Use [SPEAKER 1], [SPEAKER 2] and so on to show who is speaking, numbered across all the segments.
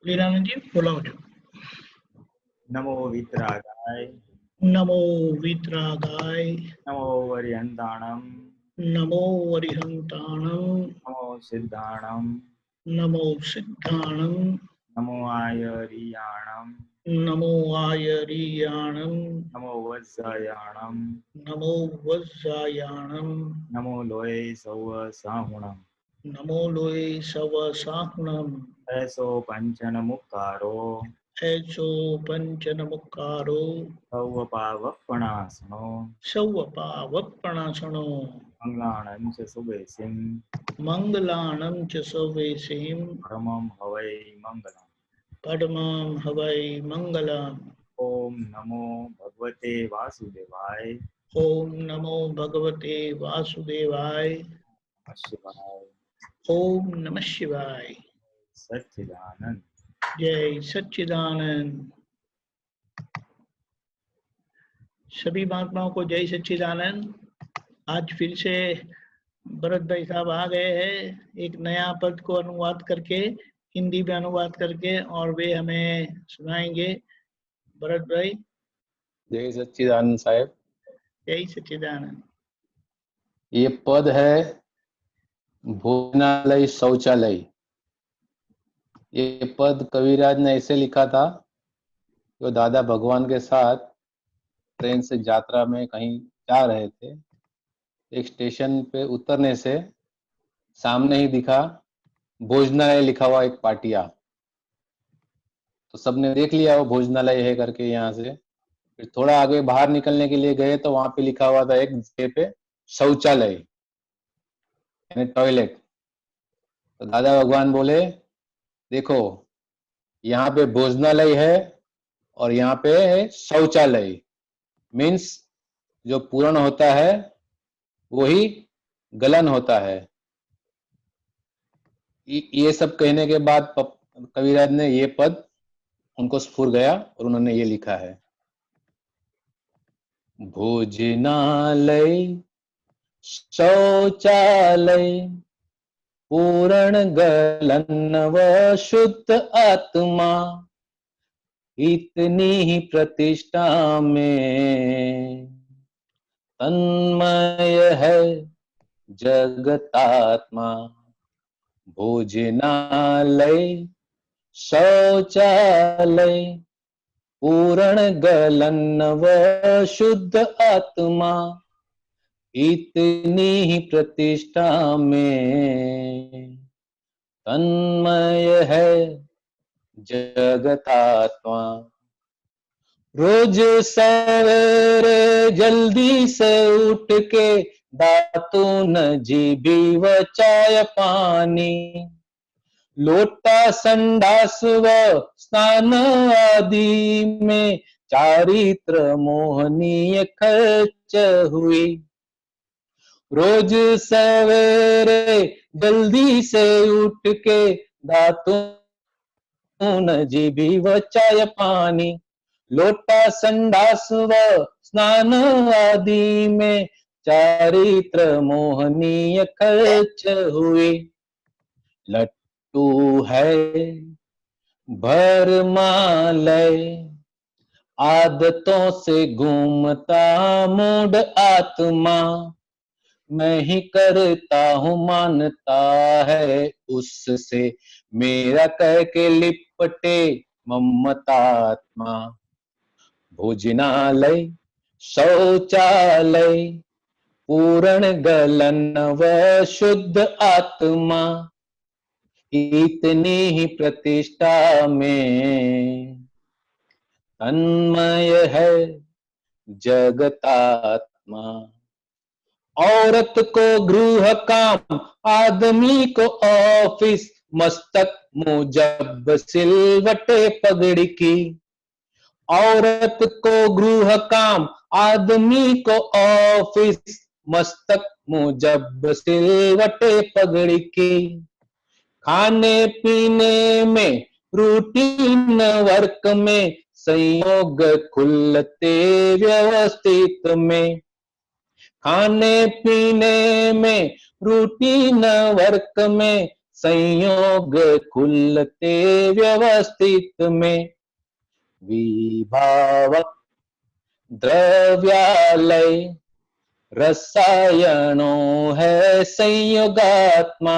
[SPEAKER 1] लीलानंद जी बोला हो।
[SPEAKER 2] नमो वितरागाय
[SPEAKER 1] नमो वितरागाय
[SPEAKER 2] नमो वरिहंताणं
[SPEAKER 1] नमो वरिहंताणं
[SPEAKER 2] नमो सिद्धाणं
[SPEAKER 1] नमो सिद्धाणं
[SPEAKER 2] नमो आयरियाणं
[SPEAKER 1] नमो आयरियाणं
[SPEAKER 2] नमो वत्सयाणं
[SPEAKER 1] नमो वज्रायाणं
[SPEAKER 2] नमो लोये सौव साहुणं
[SPEAKER 1] नमो लोये सव साहुणम्
[SPEAKER 2] ऐसो पंचन मुक्कारो
[SPEAKER 1] ऐचो पंचन मुक्कारो
[SPEAKER 2] सौव पावपणासनो
[SPEAKER 1] सौवपावप्पणासनो
[SPEAKER 2] मंगलाणं च सुबेसिं
[SPEAKER 1] मंगलाणं च सवेसिं
[SPEAKER 2] परमं हवै मंगलम्।
[SPEAKER 1] पद्मं हवै मंगलम्।
[SPEAKER 2] ओम नमो भगवते वासुदेवाय
[SPEAKER 1] ओम नमो भगवते वासुदेवाय।
[SPEAKER 2] शिवाय
[SPEAKER 1] ओम नमः शिवाय।
[SPEAKER 2] सच्चिदानंद।
[SPEAKER 1] जय सच्चिदानंद। सभी महात्माओं को जय सच्चिदानंद। आज फिर से भरत भाई साहब आ गए हैं एक नया पद को अनुवाद करके, हिंदी में अनुवाद करके, और वे हमें सुनाएंगे। भरत भाई।
[SPEAKER 3] जय सच्चिदानंद साहेब।
[SPEAKER 1] जय सच्चिदानंद।
[SPEAKER 3] ये पद है भोजनालय शौचालय। ये पद कविराज ने ऐसे लिखा था, वो दादा भगवान के साथ ट्रेन से यात्रा में कहीं जा रहे थे। एक स्टेशन पे उतरने से सामने ही दिखा भोजनालय लिखा हुआ एक पाटिया। तो सबने देख लिया वो भोजनालय है करके। यहाँ से फिर थोड़ा आगे बाहर निकलने के लिए गए तो वहां पे लिखा हुआ था एक जगह पे शौचालय यानी टॉयलेट। तो दादा भगवान बोले, देखो यहाँ पे भोजनालय है और यहाँ पे है शौचालय। मीन्स जो पूर्ण होता है वही गलन होता है। ये सब कहने के बाद कविराज ने ये पद उनको स्फुर गया और उन्होंने ये लिखा है। भोजनालय शौचालय पूर्ण गलन व शुद्ध आत्मा, इतनी ही प्रतिष्ठा में तन्मय है जगतात्मा। भोजनालय शौचालय पूर्ण गलन व शुद्ध आत्मा, इतनी ही प्रतिष्ठा में तन्मय है जगतात्मा। रोज सवेरे जल्दी से उठ के दातून जीभी व चाय पानी, लोटा संडास व स्नान आदि में चारित्र मोहनीय खर्च हुई। रोज सवेरे जल्दी से उठ के दातून जीभी व चाय पानी, लोटा संडास व स्नान आदि में चारित्र मोहनीय खर्च हुए। लट्टू है भरमालय, आदतों से घूमता मूड आत्मा, मैं ही करता हूँ मानता है उससे मेरा कह के लिपटे ममतात्मा। भोजनालय शौचालय पूर्ण गलन व शुद्ध आत्मा, इतनी ही प्रतिष्ठा में तन्मय है जगतात्मा। औरत को गृह काम, आदमी को ऑफिस, मस्तक मुजब सिलवटे पगड़ी की। औरत को गृह काम, आदमी को ऑफिस, मस्तक मुजब सिलवटे पगड़ी की। खाने पीने में रूटीन वर्क में संयोग खुलते व्यवस्थित में। खाने पीने में रूटीन वर्क में संयोग खुलते व्यवस्थित में, विभावक द्रव्यालय रसायनों है संयोगात्मा।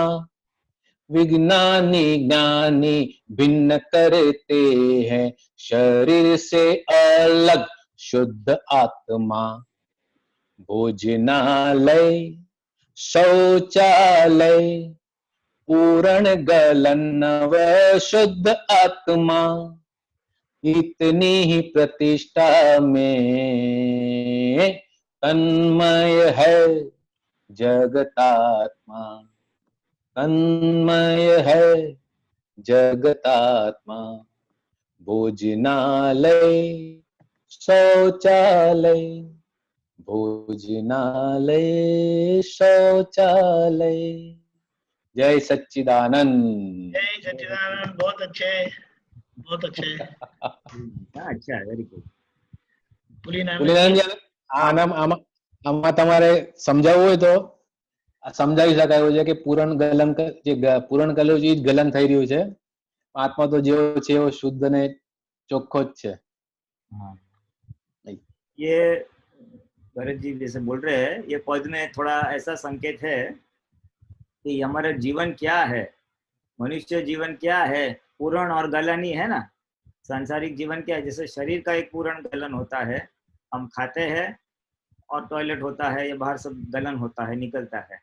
[SPEAKER 3] विज्ञानी ज्ञानी भिन्न करते हैं शरीर से अलग शुद्ध आत्मा। भोजनालय शौचालय पूर्ण गलन व शुद्ध आत्मा। इतनी ही प्रतिष्ठा में तन्मय है जगतात्मा। तन्मय है जगतात्मा। भोजनालय शौचालय भोजनालय शौचालय। जय सच्चिदानंद।
[SPEAKER 1] जय सच्चिदानंद। बहुत अच्छे, बहुत अच्छे।
[SPEAKER 2] अच्छा, वेरी गुड।
[SPEAKER 1] પુલિનાનંદજી,
[SPEAKER 3] આમાં તમારે સમજાવવું હોય તો સમજાવી શકાય એવું છે કે પૂરણ ગલન જે પૂરણ કરેલું છે એ જ ગલન થઈ રહ્યું છે. આત્મા તો જેવો છે એવો શુદ્ધ ને ચોખ્ખો જ છે.
[SPEAKER 2] हाँ, ये भरत जी जैसे बोल रहे हैं, ये पद में थोड़ा ऐसा संकेत है कि हमारा जीवन क्या है, मनुष्य जीवन क्या है, पूर्ण और गलन ही है ना। सांसारिक जीवन क्या है, जैसे शरीर का एक पूर्ण गलन होता है, हम खाते हैं और टॉयलेट होता है या बाहर सब गलन होता है, निकलता है।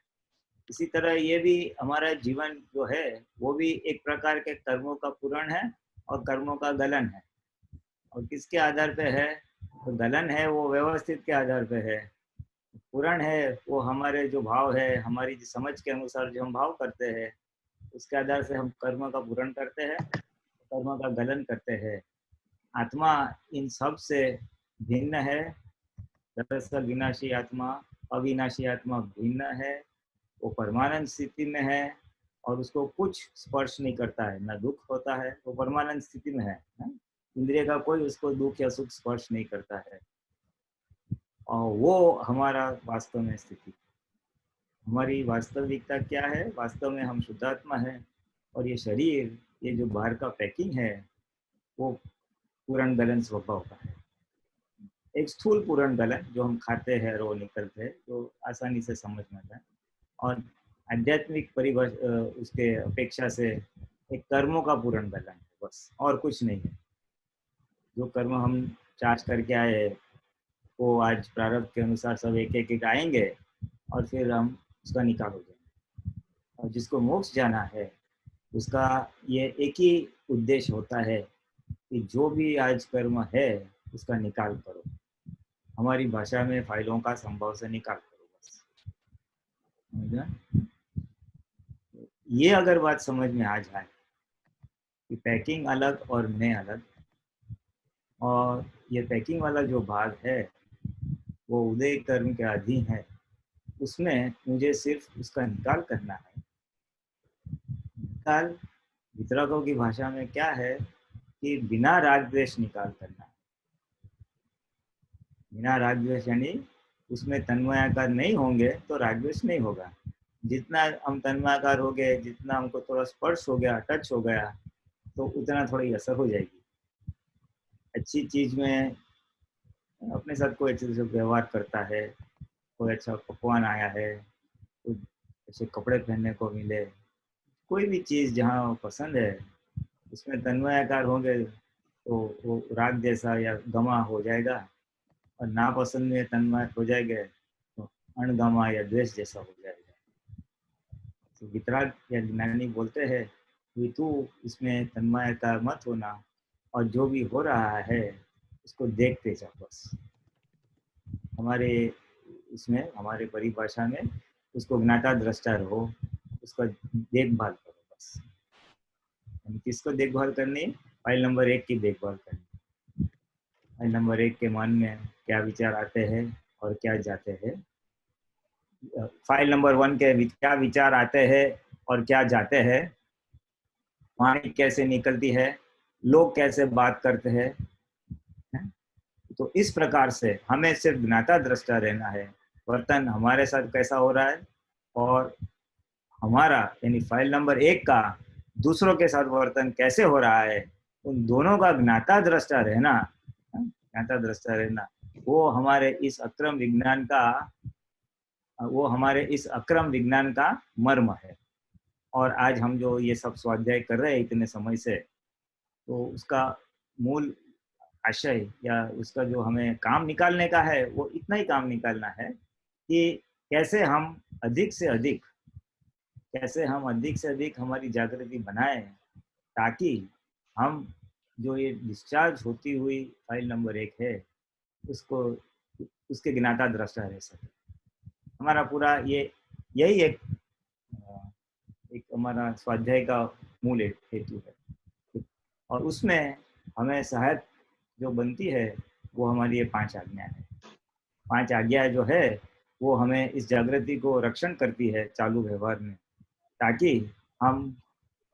[SPEAKER 2] इसी तरह ये भी हमारा जीवन जो है वो भी एक प्रकार के कर्मों का पूर्ण है और कर्मों का गलन है। और किसके आधार पे है? तो गलन है वो व्यवस्थित के आधार पे है, पूर्ण है वो हमारे जो भाव है, हमारी समझ के अनुसार जो हम भाव करते हैं उसके आधार से हम कर्म का पूर्ण करते हैं, कर्म का गलन करते हैं। आत्मा इन सब से भिन्न है। दरअसल विनाशी आत्मा, अविनाशी आत्मा भिन्न है। वो परमानंद स्थिति में है और उसको कुछ स्पर्श नहीं करता है, ना दुख होता है, वो परमानंद स्थिति में है। इंद्रिय का कोई उसको दुख या सुख स्पर्श नहीं करता है। और वो हमारा वास्तव में स्थिति, हमारी वास्तविकता क्या है? वास्तव में हम शुद्धात्मा है और ये शरीर, ये जो बाहर का पैकिंग है वो पूर्ण गलन स्वभाव का है। एक स्थूल पूर्ण गलन जो हम खाते हैं और वो निकलते हैं, जो आसानी से समझ में आता है। और आध्यात्मिक परिभाषा उसके अपेक्षा से एक कर्मों का पूर्ण गलन है, बस और कुछ नहीं है। जो कर्म हम चार्ज करके आए वो आज प्रारब्ध के अनुसार सब एक एक आएंगे और फिर हम उसका निकाल हो जाएंगे। और जिसको मोक्ष जाना है उसका ये एक ही उद्देश्य होता है कि जो भी आज कर्म है उसका निकाल करो। हमारी भाषा में फाइलों का संभव से निकाल करो, बस। ये अगर बात समझ में आ जाए कि पैकिंग अलग और मैं अलग, और ये पैकिंग वाला जो भाग है वो उदय कर्म के अधीन है, उसमें मुझे सिर्फ उसका निकाल करना है। निकाल वितरकों की भाषा में क्या है कि बिना राग द्वेष निकाल करना है। बिना राग द्वेष यानी उसमें तन्मयाकार नहीं होंगे तो राग द्वेष नहीं होगा। जितना हम तन्मयाकार हो गए, जितना हमको थोड़ा स्पर्श हो गया, टच हो गया, तो उतना थोड़ी असर हो जाएगी। अच्छी चीज में अपने साथ कोई अच्छे से व्यवहार करता है, कोई अच्छा पकवान आया है, कोई अच्छे कपड़े पहनने को मिले, कोई भी चीज़ जहाँ पसंद है उसमें तन्मयाकार होंगे तो वो राग जैसा या गमा हो जाएगा, और नापसंद में तन्मय हो जाएंगे तो अणगमा या द्वेष जैसा हो जाएगा। तो वितराग या ज्ञानी बोलते हैं कि तू इसमें तन्मयकार मत होना, और जो भी हो रहा है उसको देखते जाओ, बस। हमारे इसमें, हमारे परिभाषा में उसको ज्ञाता दृष्टा रहो, उसका देखभाल करो, बस। किसको देखभाल करनी? फाइल नंबर 1 की देखभाल करनी। फाइल नंबर 1 के मन में क्या विचार आते हैं और क्या जाते हैं। फाइल नंबर 1 के क्या विचार आते हैं और क्या जाते हैं, वाणी कैसे निकलती है, लोग कैसे बात करते हैं। तो इस प्रकार से हमें सिर्फ ज्ञाता दृष्टा रहना है, वर्तन हमारे साथ कैसा हो रहा है और हमारा यानी फाइल नंबर 1 का दूसरों के साथ वर्तन कैसे हो रहा है, उन दोनों का ज्ञाता दृष्टा रहना, ज्ञाता दृष्टा रहना, वो हमारे इस अक्रम विज्ञान का मर्म है। और आज हम जो ये सब स्वाध्याय कर रहे हैं इतने समय से, तो उसका मूल आशय या उसका जो हमें काम निकालने का है, वो इतना ही काम निकालना है कि कैसे हम अधिक से अधिक हमारी जागृति बनाएं, ताकि हम जो ये डिस्चार्ज होती हुई फाइल नंबर 1 है उसको उसके ज्ञाता दृष्टा रह सके। हमारा पूरा यही एक हमारा स्वाध्याय का मूल हेतु है। और उसमें हमें सहायक जो बनती है वो हमारी ये 5 आज्ञाएं है। 5 आज्ञाएं जो है वो हमें इस जागृति को रक्षण करती है चालू व्यवहार में, ताकि हम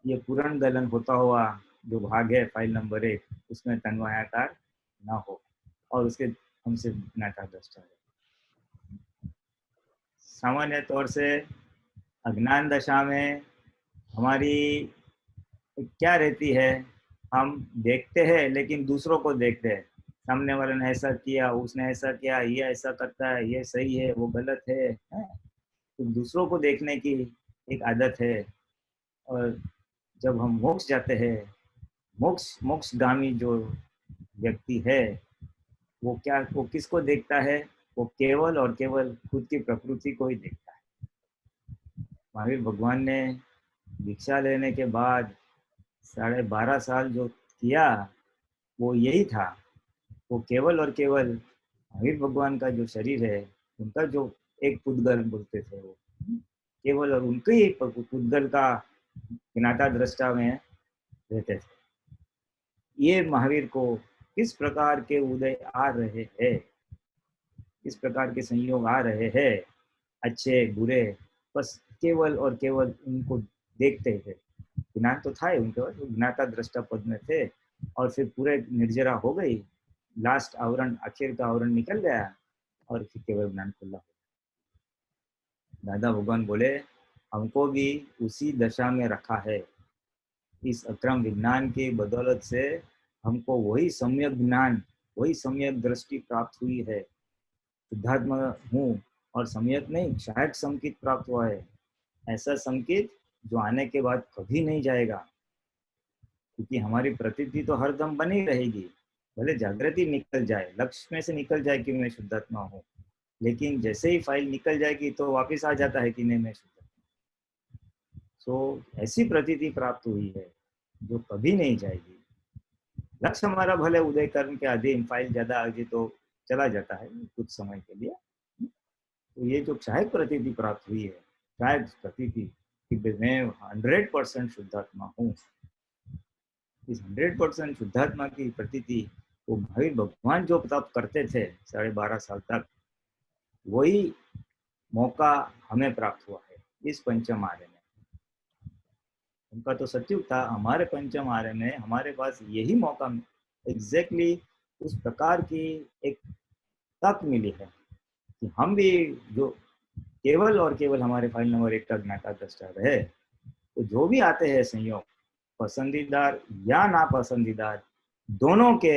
[SPEAKER 2] ये पूर्ण गलन होता हुआ जो भाग है फाइल नंबर 1 उसमें तन्वयाकार ना हो और उसके हमसे ज्ञाता दृष्टा है। सामान्य तौर से अज्ञान दशा में हमारी क्या रहती है, हम देखते हैं लेकिन दूसरों को देखते हैं, सामने वाले ने ऐसा किया, उसने ऐसा किया, ये ऐसा करता है, ये सही है, वो गलत है, तो दूसरों को देखने की एक आदत है। और जब हम मोक्ष जाते हैं, मोक्षगामी जो व्यक्ति है वो किसको देखता है? वो केवल और केवल खुद की प्रकृति को ही देखता है। महावीर भगवान ने दीक्षा लेने के बाद 12.5 साल जो किया वो यही था। वो केवल और केवल महावीर भगवान का जो शरीर है, उनका जो एक पुद्गल बोलते थे, वो केवल और उनके ही पुद्गल का ज्ञाता दृष्टा में रहते थे। ये महावीर को किस प्रकार के उदय आ रहे हैं, किस प्रकार के संयोग आ रहे हैं, अच्छे बुरे, बस केवल और केवल उनको देखते थे। ज्ञान तो था ही उनके पास, ज्ञाता दृष्टा पद में थे। और फिर पूरे निर्जरा हो गई, लास्ट आवरण, आखिर का आवरण निकल गया और फिर केवल ज्ञान खुला हो। दादा भगवान बोले हमको भी उसी दशा में रखा है। इस अक्रम विज्ञान की बदौलत से हमको वही सम्यक ज्ञान, वही सम्यक दृष्टि प्राप्त हुई है। शुद्धात्मा हूँ और सम्यक नहीं, सहायक संकेत प्राप्त हुआ है। ऐसा संकेत जो आने के बाद कभी नहीं जाएगा, क्योंकि हमारी प्रतीति तो हरदम बनी रहेगी। भले जागृति निकल जाए, लक्ष्य में से निकल जाए कि मैं शुद्धात्मा हूँ, लेकिन जैसे ही फाइल निकल जाएगी तो वापस आ जाता है कि नहीं मैं शुद्धात्मा। सो ऐसी प्रतीति प्राप्त हुई है जो कभी नहीं जाएगी। लक्ष्य हमारा भले उदय कर्म के अधीन, फाइल ज्यादा आ गई तो चला जाता है कुछ समय के लिए। तो ये जो सहायक प्रतीति प्राप्त हुई है, शायद प्रतीति कि मैं 100% शुद्धात्मा हूँ, इस 100% शुद्धात्मा की प्रतीति वो महावीर भगवान जो तप करते थे 12.5 साल तक, वही मौका हमें प्राप्त हुआ है इस पंचम आर्य में। उनका तो सत्युग था, हमारे पंचम आर्य में हमारे पास यही मौका, एग्जैक्टली उस प्रकार की एक तक मिली है कि हम भी जो केवल और केवल हमारे फाइल नंबर 1 का ज्ञाता दृष्टा रहे, तो जो भी आते हैं संयोग, पसंदीदार या नापसंदीदार, दोनों के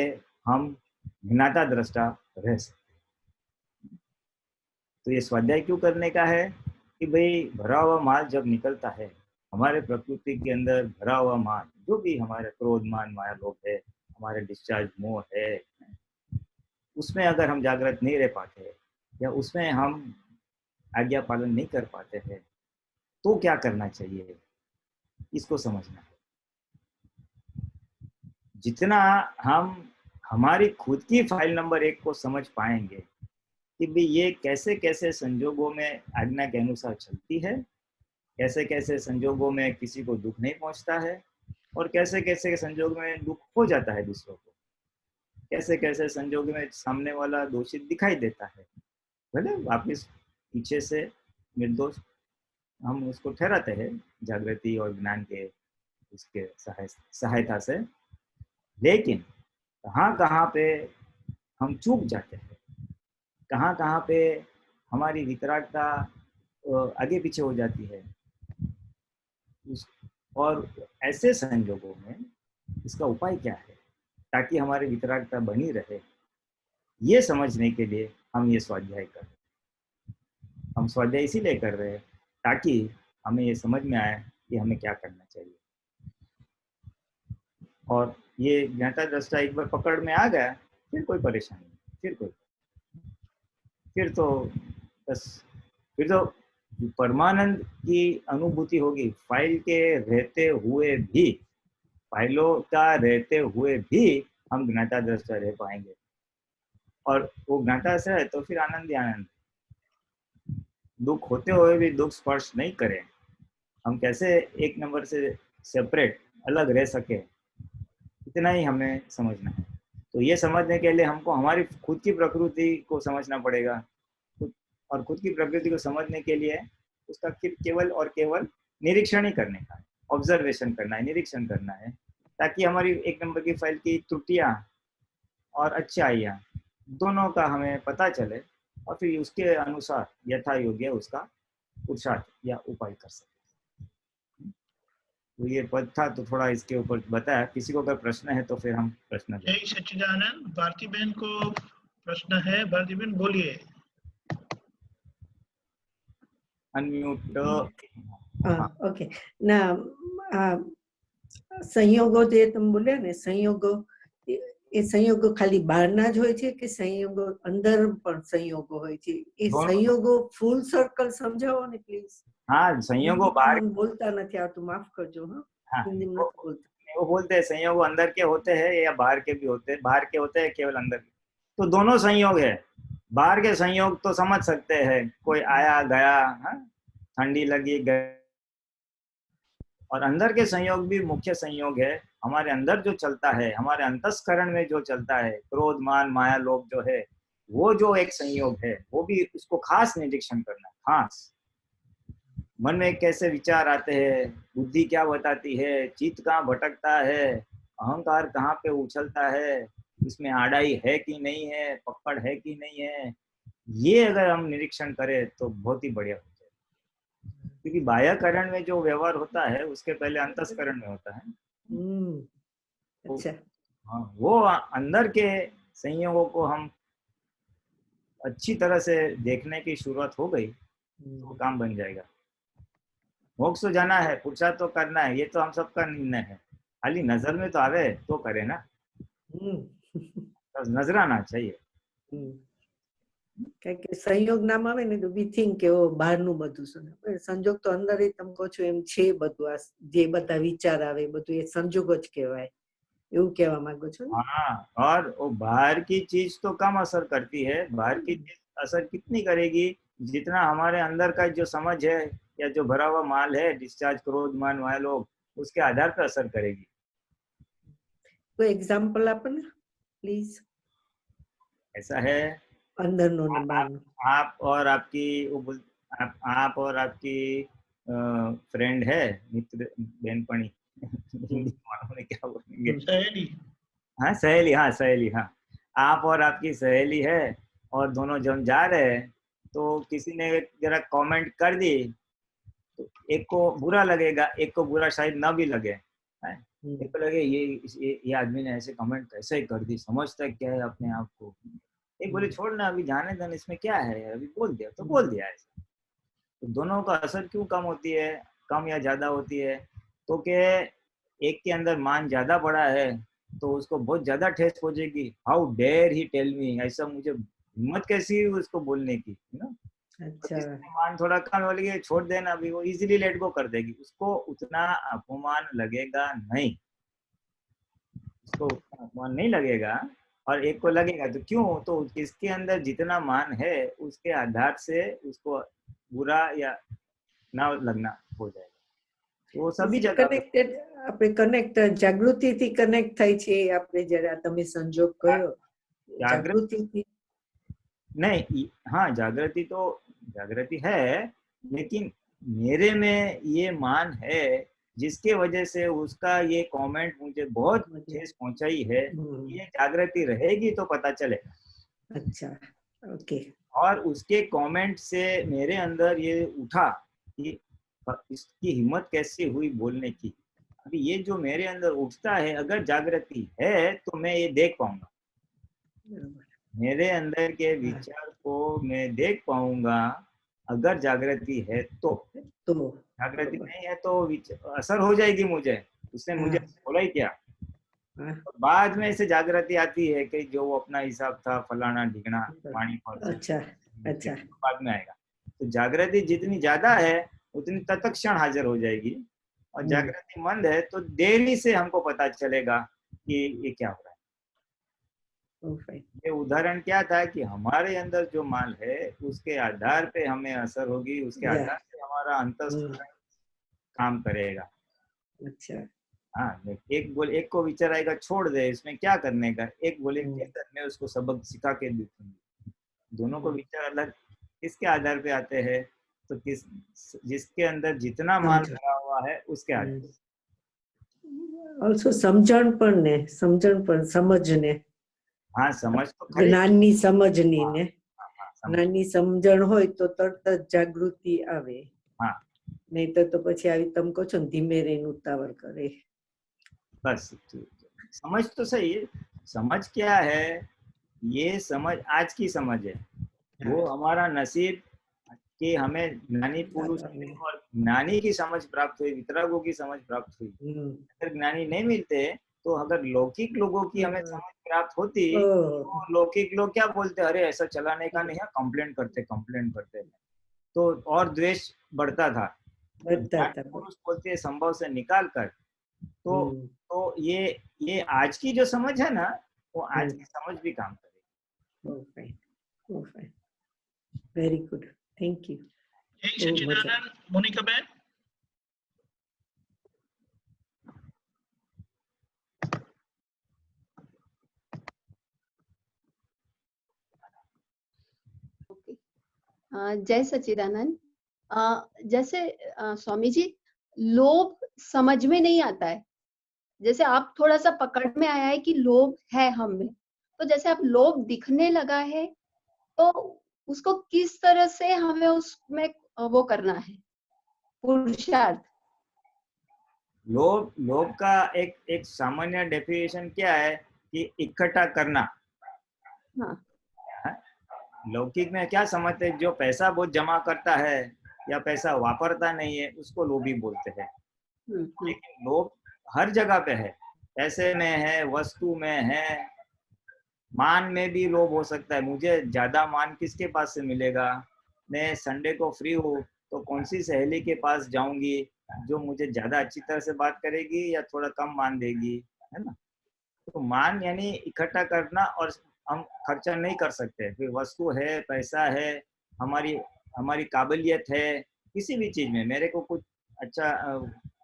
[SPEAKER 2] हम ज्ञाता दृष्टा रह सकते। तो ये स्वाध्याय क्यों करने का है कि भाई भरा हुआ माल जब निकलता है, हमारे प्रकृति के अंदर भरा हुआ माल, जो भी हमारे क्रोध मान माया लोभ है, हमारे डिस्चार्ज मोह है, उसमें अगर हम जागृत नहीं रह पाते या उसमें हम आज्ञा पालन नहीं कर पाते हैं, तो क्या करना चाहिए, इसको समझना है। जितना हम हमारी खुद की फाइल नंबर 1 को समझ पाएंगे कि भाई ये कैसे कैसे संजोगों में आज्ञा के अनुसार चलती है, कैसे कैसे संजोगों में किसी को दुख नहीं पहुंचता है, और कैसे कैसे संजोग में दुख हो जाता है दूसरों को, कैसे कैसे संजोग में सामने वाला दोषी दिखाई देता है, भले वापिस पीछे से निर्दोष हम उसको ठहराते हैं जागृति और ज्ञान के उसके सहायता से, लेकिन कहाँ कहाँ पे हम चूक जाते हैं, कहाँ पे हमारी वितरागता आगे पीछे हो जाती है, और ऐसे संजोगों में इसका उपाय क्या है ताकि हमारी वितरागता बनी रहे, ये समझने के लिए हम ये स्वाध्याय कर रहे हैं। हम स्वाध्याय इसीलिए कर रहे हैं ताकि हमें ये समझ में आए कि हमें क्या करना चाहिए। और ये ज्ञाता दृष्टा एक बार पकड़ में आ गया, फिर कोई परेशानी नहीं, फिर तो बस, फिर तो परमानंद की अनुभूति होगी। फाइल के रहते हुए भी, फाइलों का रहते हुए भी हम ज्ञाता दृष्टा रह पाएंगे, और वो ज्ञाता से है तो फिर आनंद ही आनंद। दुख होते हुए भी दुख स्पर्श नहीं करें, हम कैसे एक नंबर से सेपरेट अलग रह सके, इतना ही हमें समझना है। तो ये समझने के लिए हमको हमारी खुद की प्रकृति को समझना पड़ेगा, और खुद की प्रकृति को समझने के लिए उसका केवल और केवल निरीक्षण ही करने का है, ऑब्जर्वेशन करना है, निरीक्षण करना है, ताकि हमारी एक नंबर की फाइल की त्रुटियां और अच्छाइयाँ दोनों का हमें पता चले, और फिर उसके अनुसार यथा योग्य उसका पुरुषार्थ या उपाय कर सके। तो ये पद था, तो थोड़ा इसके ऊपर बताया। किसी को अगर प्रश्न है तो फिर हम प्रश्न।
[SPEAKER 1] जय सच्चिदानंद। भारती बहन को प्रश्न है। भारती बहन बोलिए।
[SPEAKER 2] अनम्यूट।
[SPEAKER 4] ओके ना, સંયોગો જે તમે બોલ્યા ને, સંયોગો એ સંયોગો ખાલી બહારના જ હોય છે કે સંયોગો અંદર પણ સંયોગો હોય છે? એ સંયોગો ફૂલ સર્કલ સમજાવો ને પ્લીઝ.
[SPEAKER 2] हाँ, संयोगों बाहर
[SPEAKER 4] बोलता नहीं आवતું, माफ करजो। हाँ, हिंदी में बोलता।
[SPEAKER 2] वो बोलते हैं संयोग अंदर के होते हैं या बाहर के भी होते हैं, बाहर के होते हैं केवल अंदर के, तो दोनों संयोग है। बाहर के संयोग तो समझ सकते हैं, कोई आया गया, ठंडी लगी गई, और अंदर के संयोग भी मुख्य संयोग है। हमारे अंदर जो चलता है, हमारे अंतस्करण में जो चलता है, क्रोध मान माया लोभ जो है, वो जो एक संयोग है, वो भी उसको खास निरीक्षण करना है। खास मन में कैसे विचार आते हैं, बुद्धि क्या बताती है, चित्त कहाँ भटकता है, अहंकार कहाँ पे उछलता है, इसमें आड़ाई है कि नहीं है, पकड़ है कि नहीं है, ये अगर हम निरीक्षण करें तो बहुत ही बढ़िया हो जाए। क्योंकि बाह्यकरण में जो व्यवहार होता है उसके पहले अंतस्करण में होता है।
[SPEAKER 4] अच्छा।
[SPEAKER 2] हाँ, वो अंदर के संयोगों को हम अच्छी तरह से देखने की शुरुआत हो गई तो काम बन जाएगा। मोक्ष तो जाना है, पुरुषार्थ तो करना है, ये तो हम सबका निर्णय है। खाली नजर में तो आवे तो करे ना, तो नजराना चाहिए।
[SPEAKER 4] કે સંયોગ નામ આવે ને તો વી થિંક કે ઓ બહારનું બધું છે, સંજોગ તો અંદર જ તમે કહો છો એમ છે બધું, આ જે બધા વિચાર આવે બધું એ સંજોગ જ કહેવાય, એવું કહેવા માંગો છો ને?
[SPEAKER 2] हाँ, और वो बाहर की चीज तो कम असर करती है। बाहर की चीज असर कितनी करेगी, जितना हमारे अंदर का जो समझ है या जो भरा हुआ माल है, डिस्चार्ज क्रोध मान माया लोग, उसके आधार पर असर करेगी।
[SPEAKER 4] कोई एग्जांपल आपो ना प्लीज।
[SPEAKER 2] ऐसा है,
[SPEAKER 4] अंदर नो न बाहर नो।
[SPEAKER 2] आप और आपकी आप और आपकी फ्रेंड है, मित्र, बहनपणी, हिंदी क्या बोलेंगे,
[SPEAKER 1] सहेली।
[SPEAKER 2] हाँ सहेली, हाँ सहेली, हाँ, आप और आपकी सहेली है, और दोनों जब जा रहे हैं तो किसी ने जरा कमेंट कर दी, तो एक को बुरा लगेगा, एक को बुरा शायद ना भी लगे, एक को लगे ये आदमी ने ऐसे कमेंट कैसे ही कर दी, समझता क्या है अपने आप को। एक बोले छोड़ना, अभी जाने देना, इसमें क्या है, अभी बोल दिया तो बोल दिया ऐसा। तो दोनों का असर क्यों कम होती है, कम या ज्यादा होती है, तो के एक के अंदर मान ज्यादा बड़ा है तो उसको बहुत ज्यादा ठेस पहुंचेगी। How dare he tell me, ऐसा मुझे हिम्मत कैसी हुई उसको बोलने की, है ना।
[SPEAKER 4] अच्छा।
[SPEAKER 2] मान थोड़ा कम बोलेगी, छोड़ देना, अभी वो इजीली लेट गो कर देगी, उसको उतना अपमान लगेगा नहीं, उसको उतना अपमान नहीं लगेगा। और एक को लगेगा तो क्यों, तो इसके अंदर जितना मान है उसके आधार से उसको बुरा या ना लगना हो जाएगा। वो सभी जगह
[SPEAKER 4] कनेक्टेड, આપણે કનેક્ટ જાગૃતિથી કનેક્ટ થાય છે, આપણે જ્યારે તમે સંજોગ કયો જાગૃતિથી
[SPEAKER 2] नहीं, हाँ जागृति है, लेकिन मेरे में ये मान है जिसके वजह से उसका ये कमेंट मुझे बहुत ठेस पहुंचाई है, ये जागृति रहेगी तो पता चलेगा।
[SPEAKER 4] अच्छा, ओके।
[SPEAKER 2] और उसके कमेंट से मेरे अंदर ये उठा कि इसकी हिम्मत कैसे हुई बोलने की। अभी ये जो मेरे अंदर उठता है, अगर जागृति है तो मैं ये देख पाऊंगा, मेरे अंदर के विचार को मैं देख पाऊंगा अगर जागृति है तो। जागृति नहीं है तो असर हो जाएगी मुझे, उसने मुझे बोला ही क्या। बाद में से जागृति आती है कि जो वो अपना हिसाब था फलाना ढिकना पानी पर,
[SPEAKER 4] अच्छा अच्छा,
[SPEAKER 2] बाद में आएगा। तो जागृति जितनी ज्यादा है उतनी तत्क्षण हाजिर हो जाएगी, और जागृति मंद है तो देरी से हमको पता चलेगा कि ये क्या हो रहा है। ये उदाहरण क्या था कि हमारे अंदर जो माल है उसके आधार पे हमें असर होगी, उसके आधार पे हमारा अंतःस्करण काम करेगा।
[SPEAKER 4] अच्छा,
[SPEAKER 2] हाँ, एक को विचार आएगा छोड़ दे, इसमें क्या करने का, एक बोले मैं उसको सबक सिखा के दूंगी। दोनों को विचार अलग किसके आधार पे आते हैं, तो जिसके अंदर जितना माल भरा हुआ है उसके आधार।
[SPEAKER 4] ऑल्सो समझण पर समझने,
[SPEAKER 2] हाँ समझ तो खरी,
[SPEAKER 4] જ્ઞાનની સમજની ને જ્ઞાનની સમજણ હોય તો તરત જ જાગૃતિ આવે, નહીં તો પછી આવી તમે કહો છો ને ધીમે રહીને ઉતાવળ કરે।
[SPEAKER 2] बस समझ तो सही है। समझ क्या है, ये समझ आज की समझ है, वो हमारा नसीब कि हमें ज्ञानी पुरुष और ज्ञानी की समझ प्राप्त हुई, वितरागों की समझ प्राप्त हुई। अगर ज्ञानी नहीं मिलते तो अगर लौकिक लोगों की हमें समझ प्राप्त होती तो लौकिक लोग क्या बोलते, अरे ऐसा चलाने का नहीं है, कंप्लेंट करते तो और द्वेष बढ़ता था। पुरुष बोलते संभव से निकाल कर, तो ये आज की जो समझ है ना, वो आज की समझ भी काम करेगी।
[SPEAKER 4] Very good, thank you.
[SPEAKER 1] जय सच्चिदानंद। मोनिका बहन।
[SPEAKER 5] जय सच्चिदानंद। जैसे स्वामी जी, लोभ समझ में नहीं आता है। जैसे आप थोड़ा सा पकड़ में आया है कि लोभ है हम में, तो जैसे आप लोभ दिखने लगा है तो उसको किस तरह से हमें उसमें वो करना है, पुरुषार्थ।
[SPEAKER 2] लोभ का एक सामान्य डेफिनेशन क्या है कि इकट्ठा करना।
[SPEAKER 5] हाँ।
[SPEAKER 2] लौकिक में क्या समझते हैं, जो पैसा बहुत जमा करता है या पैसा वापरता नहीं है उसको लोभी बोलते हैं। लेकिन लोभ हर जगह पे है, पैसे में है, वस्तु में है, मान में भी लोभ हो सकता है। मुझे ज्यादा मान किसके पास से मिलेगा, मैं संडे को फ्री हूँ तो कौन सी सहेली के पास जाऊंगी जो मुझे ज्यादा अच्छी तरह से बात करेगी या थोड़ा कम मान देगी, है ना। तो मान यानी इकट्ठा करना, और हम खर्चा नहीं कर सकते। फिर वस्तु है, पैसा है, हमारी काबिलियत है किसी भी चीज में। मेरे को कुछ अच्छा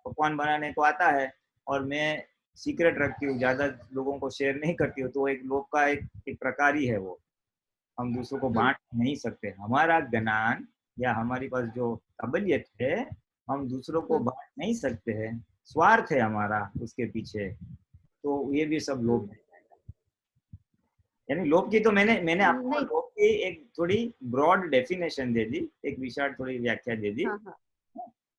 [SPEAKER 2] पकवान बनाने को आता है और मैं सीक्रेट रखती हूँ, ज्यादा लोगों को शेयर नहीं करती हूँ, तो एक लोभ का एक प्रकार ही है वो। हम दूसरों को बांट नहीं सकते। हमारा ज्ञान या हमारे पास जो काबिलियत है हम दूसरों को बांट नहीं सकते हैं, स्वार्थ है हमारा उसके पीछे। तो ये भी सब लोभ है। यानी लोभ की तो मैंने आपको लोभ की एक थोड़ी ब्रॉड डेफिनेशन दे दी, एक विशाल थोड़ी व्याख्या दे दी।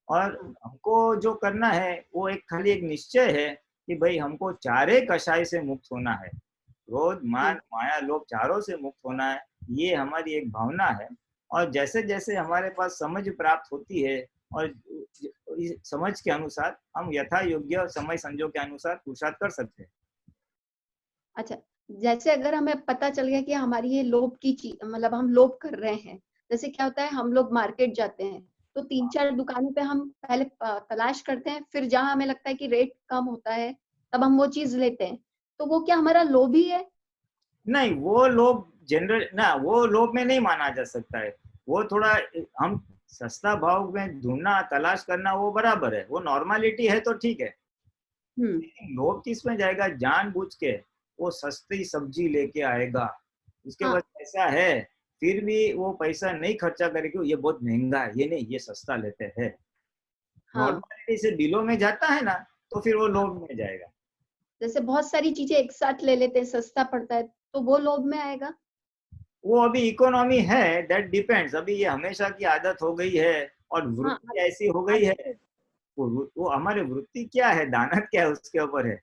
[SPEAKER 2] और हमको जो करना है वो खाली एक निश्चय है कि भाई हमको चारे कषाय से मुक्त होना है, क्रोध मान माया लोभ चारों से मुक्त होना है। ये हमारी एक भावना है। और जैसे जैसे हमारे पास समझ प्राप्त होती है और इस समझ के अनुसार हम यथा योग्य समय संजोग के अनुसार पुरुषार्थ कर सकते हैं।
[SPEAKER 5] अच्छा, जैसे अगर हमें पता चल गया कि हमारी ये लोभ की चीज, मतलब हम लोभ कर रहे हैं। जैसे क्या होता है, हम लोग मार्केट जाते हैं तो 3-4 दुकानों पे हम पहले तलाश करते हैं, फिर जहां हमें लगता है कि रेट कम होता है तब हम वो चीज लेते हैं। तो वो क्या हमारा लोभ ही है?
[SPEAKER 2] नहीं, वो लोभ जनरल ना, वो लोभ में नहीं माना जा सकता है। वो थोड़ा हम सस्ता भाव में ढूंढना, तलाश करना वो बराबर है, वो नॉर्मलिटी है तो ठीक है। लेकिन लोभ किस में जाएगा, जानबूझ के वो सस्ती सब्जी लेके आएगा, उसके बाद पैसा है फिर भी वो पैसा नहीं खर्चा करेगी, ये बहुत महंगा है, ये नहीं, ये सस्ता लेते हैं। नॉर्मलिटी से बिलों में जाता है ना, तो फिर वो लोभ में जाएगा।
[SPEAKER 5] जैसे बहुत सारी चीजें एक साथ ले लेते हैं, सस्ता पड़ता है, तो वो लोभ में आएगा।
[SPEAKER 2] वो अभी इकोनॉमी है, दैट डिपेंड्स। अभी ये हमेशा की आदत हो गई है और
[SPEAKER 5] हाँ
[SPEAKER 2] वृत्ति ऐसी हो गई है, वो हमारी वृत्ति क्या है, दानत क्या है, उसके ऊपर है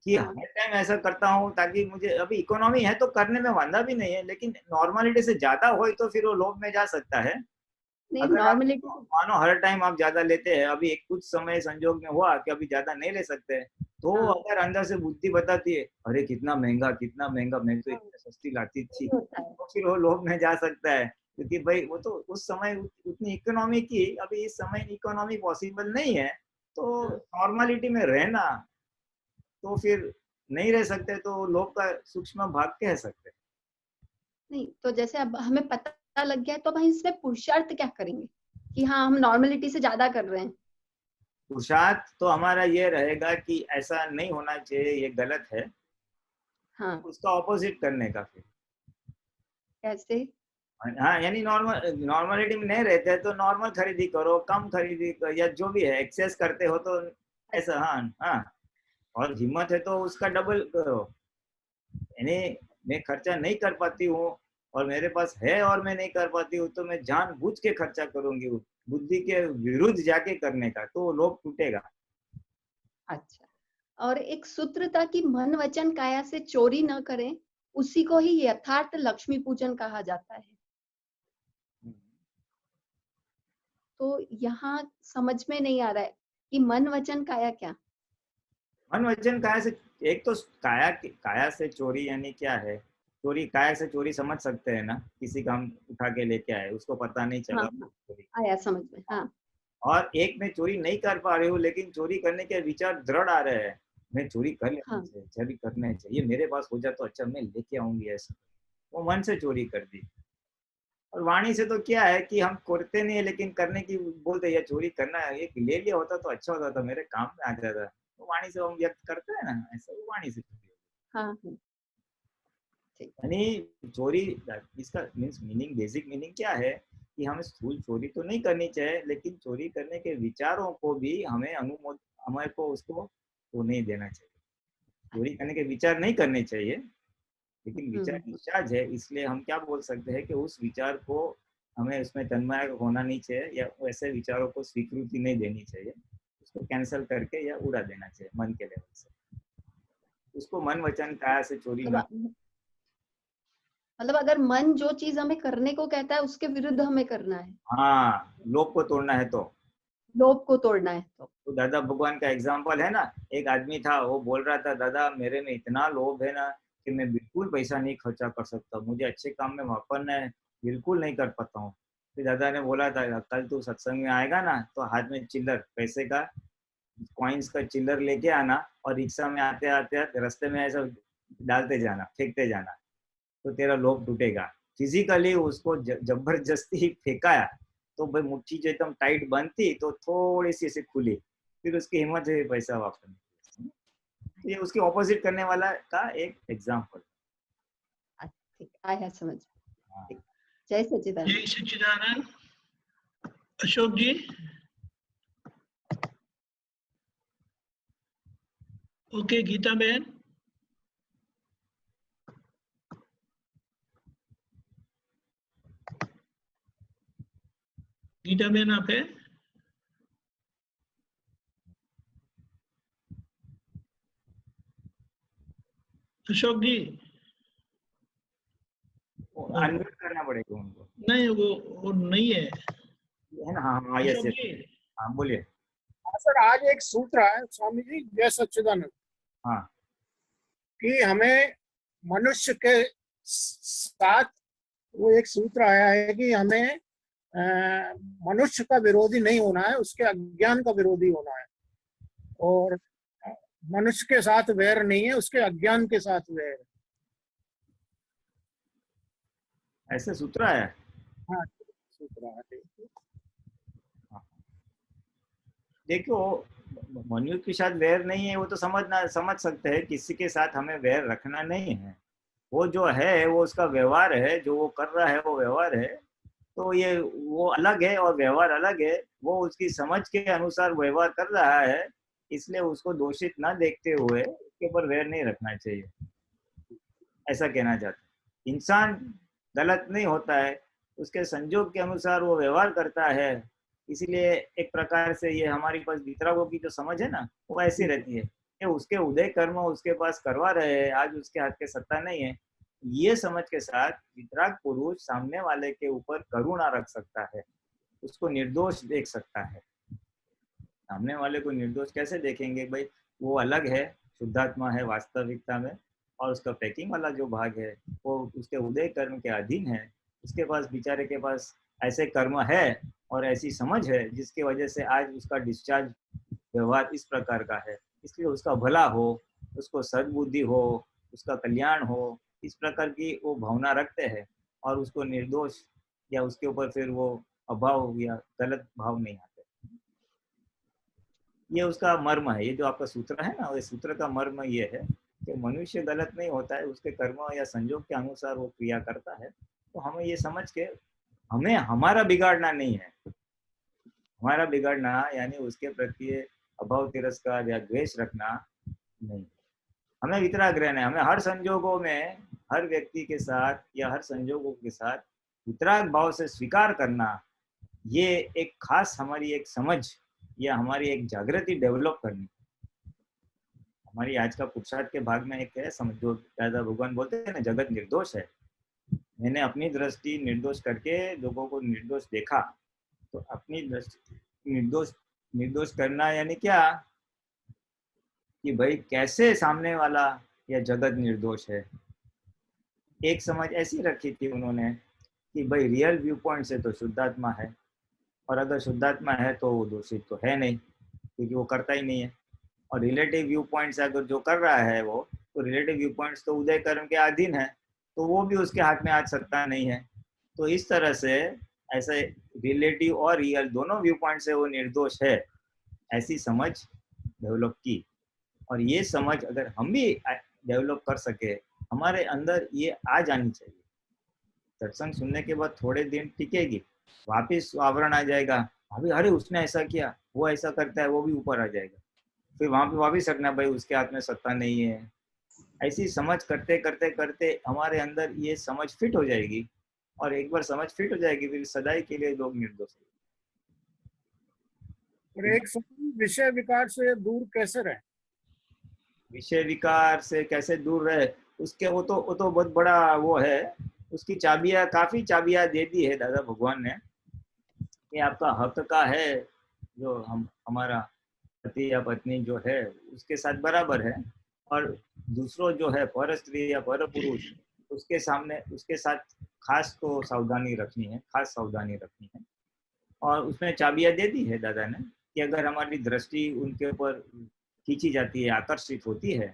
[SPEAKER 2] कि
[SPEAKER 5] हाँ
[SPEAKER 2] हर टाइम ऐसा करता हूँ ताकि मुझे, अभी इकोनॉमी है तो करने में वांधा भी नहीं है, लेकिन नॉर्मलिटी से ज्यादा हो तो फिर वो लोभ में जा सकता है।
[SPEAKER 5] नहीं,
[SPEAKER 2] अगर आप
[SPEAKER 5] नॉर्मलिटी
[SPEAKER 2] मानो हर टाइम आप ज्यादा लेते हैं, अभी एक कुछ समय संजोग में हुआ कि अभी ज्यादा नहीं ले सकते, तो
[SPEAKER 5] हाँ
[SPEAKER 2] अगर अंदर से बुद्धि बताती है अरे कितना महंगा मैं तो
[SPEAKER 5] हाँ,
[SPEAKER 2] इतनी सस्ती लाती थी,
[SPEAKER 5] वही होता है।
[SPEAKER 2] तो फिर वो लोभ में जा सकता है, क्योंकि भाई वो तो उस समय उतनी इकोनॉमी की, अभी इस समय इकोनॉमी पॉसिबल नहीं है, तो
[SPEAKER 5] हाँ,
[SPEAKER 2] नॉर्मलिटी में रहना, तो फिर नहीं रह सकते, तो लोभ का सूक्ष्म भाग कह सकते हैं।
[SPEAKER 5] नहीं तो जैसे अब हमें पता लग गया है तो अब हम इसमें पुरुषार्थ क्या करेंगे कि हाँ हम नॉर्मलिटी से ज्यादा कर रहे हैं।
[SPEAKER 2] पुरुषार्थ तो हमारा ये रहेगा कि ऐसा नहीं होना चाहिए, ये गलत है,
[SPEAKER 5] हाँ
[SPEAKER 2] उसका ऑपोजिट करने का फिर।
[SPEAKER 5] कैसे?
[SPEAKER 2] हाँ, यानी नॉर्मलिटी में नहीं रहते तो नॉर्मल खरीदी करो, कम खरीदी करो, या जो भी है, एक्सेस करते हो तो ऐसा, हाँ हाँ, और हिम्मत है तो उसका डबल करो। यानी मैं खर्चा नहीं कर पाती हूँ और मेरे पास है और मैं नहीं कर पाती हूँ, तो मैं जानबूझ के खर्चा करूंगी, बुद्धि के विरुद्ध जाके करने का, तो लोभ टूटेगा।
[SPEAKER 5] अच्छा, और एक सूत्र था कि मन वचन काया से चोरी न करें, उसी को ही यथार्थ लक्ष्मी पूजन कहा जाता है। तो यहाँ समझ में नहीं आ रहा है कि मन वचन काया क्या?
[SPEAKER 2] मन वचन काया से, एक तो काया से चोरी यानी क्या है, चोरी, काया से चोरी समझ सकते हैं ना, किसी का हम उठा के लेके आए, उसको पता नहीं
[SPEAKER 5] हाँ
[SPEAKER 2] चला
[SPEAKER 5] हाँ,
[SPEAKER 2] चोरी।
[SPEAKER 5] आया समझ में। हाँ
[SPEAKER 2] और एक में चोरी नहीं कर पा रही हूँ लेकिन चोरी करने के विचार दृढ़ आ रहे हैं, मैं चोरी कर लेनी
[SPEAKER 5] हाँ
[SPEAKER 2] चाहिए, चोरी करना चाहिए, मेरे पास हो जाए तो अच्छा, मैं लेके आऊंगी ऐसा, वो मन से चोरी कर दी। और वाणी से तो क्या है कि हम करते नहीं है लेकिन करने की बोलते, या चोरी करना है, एक ले लिया होता तो अच्छा होता था, मेरे काम में आ जाता, तो वाणी से हम व्यक्त करते हैं ना, ऐसा वो वाणी से चोरी।
[SPEAKER 5] हाँ हाँ, ठीक।
[SPEAKER 2] यानी चोरी, इसका मीन्स मीनिंग, बेसिक मीनिंग क्या है कि हमें स्थूल चोरी तो नहीं करनी चाहिए, लेकिन चोरी करने के विचारों को भी हमें हमें को उसको वो नहीं देना चाहिए, चोरी करने के विचार नहीं करने चाहिए, लेकिन विचार
[SPEAKER 5] हम्म,
[SPEAKER 2] डिस्चार्ज है, इसलिए हम क्या बोल सकते हैं कि उस विचार को हमें उसमें तन्मय होना नहीं चाहिए, या वैसे विचारों को स्वीकृति नहीं देनी चाहिए, उसको कैंसिल करके या उड़ा देना चाहिए मन के लेवल से, उसको मन वचन काया से चोरी न।
[SPEAKER 5] मतलब अगर मन जो चीज हमें करने को कहता है उसके विरुद्ध हमें करना है,
[SPEAKER 2] हाँ, लोभ को तोड़ना है तो
[SPEAKER 5] लोभ को तोड़ना है
[SPEAKER 2] तो दादा भगवान का एग्जाम्पल है ना, एक आदमी था, वो बोल रहा था दादा मेरे में इतना लोभ है ना कि मैं बिल्कुल पैसा नहीं खर्चा कर सकता, मुझे अच्छे काम में वापरना है, बिल्कुल नहीं कर पाता हूँ। फिर दादा ने बोला था कल तू सत्संग में आएगा ना तो हाथ में चिल्लर, पैसे का कॉइन्स का चिल्लर लेके आना, और रिक्शा में आते आते रास्ते में ऐसा डालते जाना, फेंकते जाना, तो तेरा लोभ टूटेगा। फिजिकली उसको जबरदस्ती फेंकाया, तो भाई मुट्ठी जो एकदम टाइट बंद थी तो थोड़ी सी ऐसे खुली, फिर उसकी हिम्मत से पैसा वापस नहीं। तो ये उसके ऑपोजिट करने वाला का एक एग्जाम्पल।
[SPEAKER 5] ठीक, आया समझ।
[SPEAKER 2] हाँ।
[SPEAKER 5] ठीक, जय सच्चिदानंद।
[SPEAKER 1] जय सच्चिदानंद। अशोक जी, ओके। गीता बहन, गीता बहन आप है? अशोक जी,
[SPEAKER 2] अनम्यूट करना पड़ेगा उनको,
[SPEAKER 1] नहीं वो नहीं है।
[SPEAKER 2] है ना? हाँ हाँ, यस
[SPEAKER 1] अशोक
[SPEAKER 2] यस,
[SPEAKER 1] जी,
[SPEAKER 2] हाँ बोलिए।
[SPEAKER 6] हाँ सर, आज एक सूत्र है स्वामी जी जय सच्चिदानंद
[SPEAKER 2] हाँ
[SPEAKER 6] कि हमें मनुष्य के साथ वो एक सूत्र आया है कि हमें मनुष्य का विरोधी नहीं होना है, उसके अज्ञान का विरोधी होना है, और मनुष्य के साथ वैर नहीं है, उसके अज्ञान के साथ वैर है।
[SPEAKER 2] ऐसे सूत्र है।
[SPEAKER 6] हाँ, सूत्र है।
[SPEAKER 2] देखो, मनुष्य के साथ वैर नहीं है वो तो समझ सकते हैं, किसी के साथ हमें वैर रखना नहीं है, वो जो है वो उसका व्यवहार है, जो वो कर रहा है वो व्यवहार है, तो ये वो अलग है और व्यवहार अलग है, वो उसकी समझ के अनुसार व्यवहार कर रहा है, इसलिए उसको दोषित ना देखते हुए उसके ऊपर वैर नहीं रखना चाहिए, ऐसा कहना चाहते। इंसान गलत नहीं होता है, उसके संजोग के अनुसार वो व्यवहार करता है, इसीलिए एक प्रकार से ये हमारी पास वितरागों की जो समझ है ना, वो ऐसी रहती है कि उसके उदय कर्म उसके पास करवा रहे हैं, आज उसके हाथ के सत्ता नहीं है। ये समझ के साथ वितराग पुरुष सामने वाले के ऊपर करुणा रख सकता है, उसको निर्दोष देख सकता है। सामने वाले को निर्दोष कैसे देखेंगे भाई? वो अलग है, शुद्धात्मा है वास्तविकता में, और उसका पैकिंग वाला जो भाग है वो उसके उदय कर्म के अधीन है। उसके पास बेचारे के पास ऐसे कर्म है और ऐसी समझ है जिसकी वजह से आज उसका डिस्चार्ज व्यवहार इस प्रकार का है। इसलिए उसका भला हो, उसको सद्बुद्धि हो, उसका कल्याण हो, इस प्रकार की वो भावना रखते हैं, और उसको निर्दोष या उसके ऊपर फिर वो अभाव या गलत भाव नहीं आते। ये उसका मर्म है। ये जो आपका सूत्र है ना, ये सूत्र का मर्म ये है कि मनुष्य गलत नहीं होता है, उसके कर्म या संजोग के अनुसार वो क्रिया करता है। तो हमें ये समझ के हमें हमारा बिगाड़ना नहीं है। हमारा बिगाड़ना यानी उसके प्रति अभाव तिरस्कार या द्वेष रखना नहीं। हमें वितराग रहना है। हमें हर संजोगों में, हर व्यक्ति के साथ या हर संजोगों के साथ वितराग भाव से स्वीकार करना, ये एक खास हमारी एक समझ या हमारी एक जागृति डेवलप करनी। हमारी आज का पुरुषार्थ के भाग में एक है समझ, जो दादा भगवान बोलते हैं ना, जगत निर्दोष है। मैंने अपनी दृष्टि निर्दोष करके लोगों को निर्दोष देखा। तो अपनी दृष्टि निर्दोष करना यानी क्या कि भाई कैसे सामने वाला या जगत निर्दोष है। एक समझ ऐसी रखी थी उन्होंने कि भाई रियल व्यू पॉइंट से तो शुद्धात्मा है, और अगर शुद्धात्मा है तो वो दोषित तो है नहीं, क्योंकि वो करता ही नहीं है। और रिलेटिव व्यू पॉइंट से अगर जो कर रहा है वो, तो रिलेटिव व्यू पॉइंट्स तो उदय कर्म के अधीन है, तो वो भी उसके हाथ में आज सकता नहीं है। तो इस तरह से ऐसे रिलेटिव और रियल दोनों व्यू पॉइंट से वो निर्दोष है, ऐसी समझ डेवलप की। और ये समझ अगर हम भी डेवलप कर सके, हमारे अंदर ये आ जानी चाहिए। सत्संग सुनने के बाद थोड़े दिन टिकेगी, वापिस आवरण आ जाएगा, अभी अरे उसने ऐसा किया, वो ऐसा करता है, वो भी ऊपर आ जाएगा। फिर वहां पे वापिस रखना, भाई उसके हाथ में सत्ता नहीं है। ऐसी समझ करते करते करते हमारे अंदर ये समझ फिट हो जाएगी, और एक बार समझ फिट हो जाएगी फिर सदाई के लिए लोग निर्दोष हैं।
[SPEAKER 6] और एक विषय विकार से दूर कैसे रहे?
[SPEAKER 2] विषय विकार से कैसे दूर रहे, उसके वो तो बहुत बड़ा वो है। उसकी चाबियां, काफी चाबियां दे दी है दादा भगवान ने। ये आपका हक का है, जो हमारा पति या पत्नी जो है उसके साथ बराबर है, और दूसरों जो है पर स्त्री या पर पुरुष, उसके सामने उसके साथ खास तो सावधानी रखनी है, खास सावधानी रखनी है। और उसमें चाबियां दे दी है दादा ने कि अगर हमारी दृष्टि उनके ऊपर खींची जाती है, आकर्षित होती है,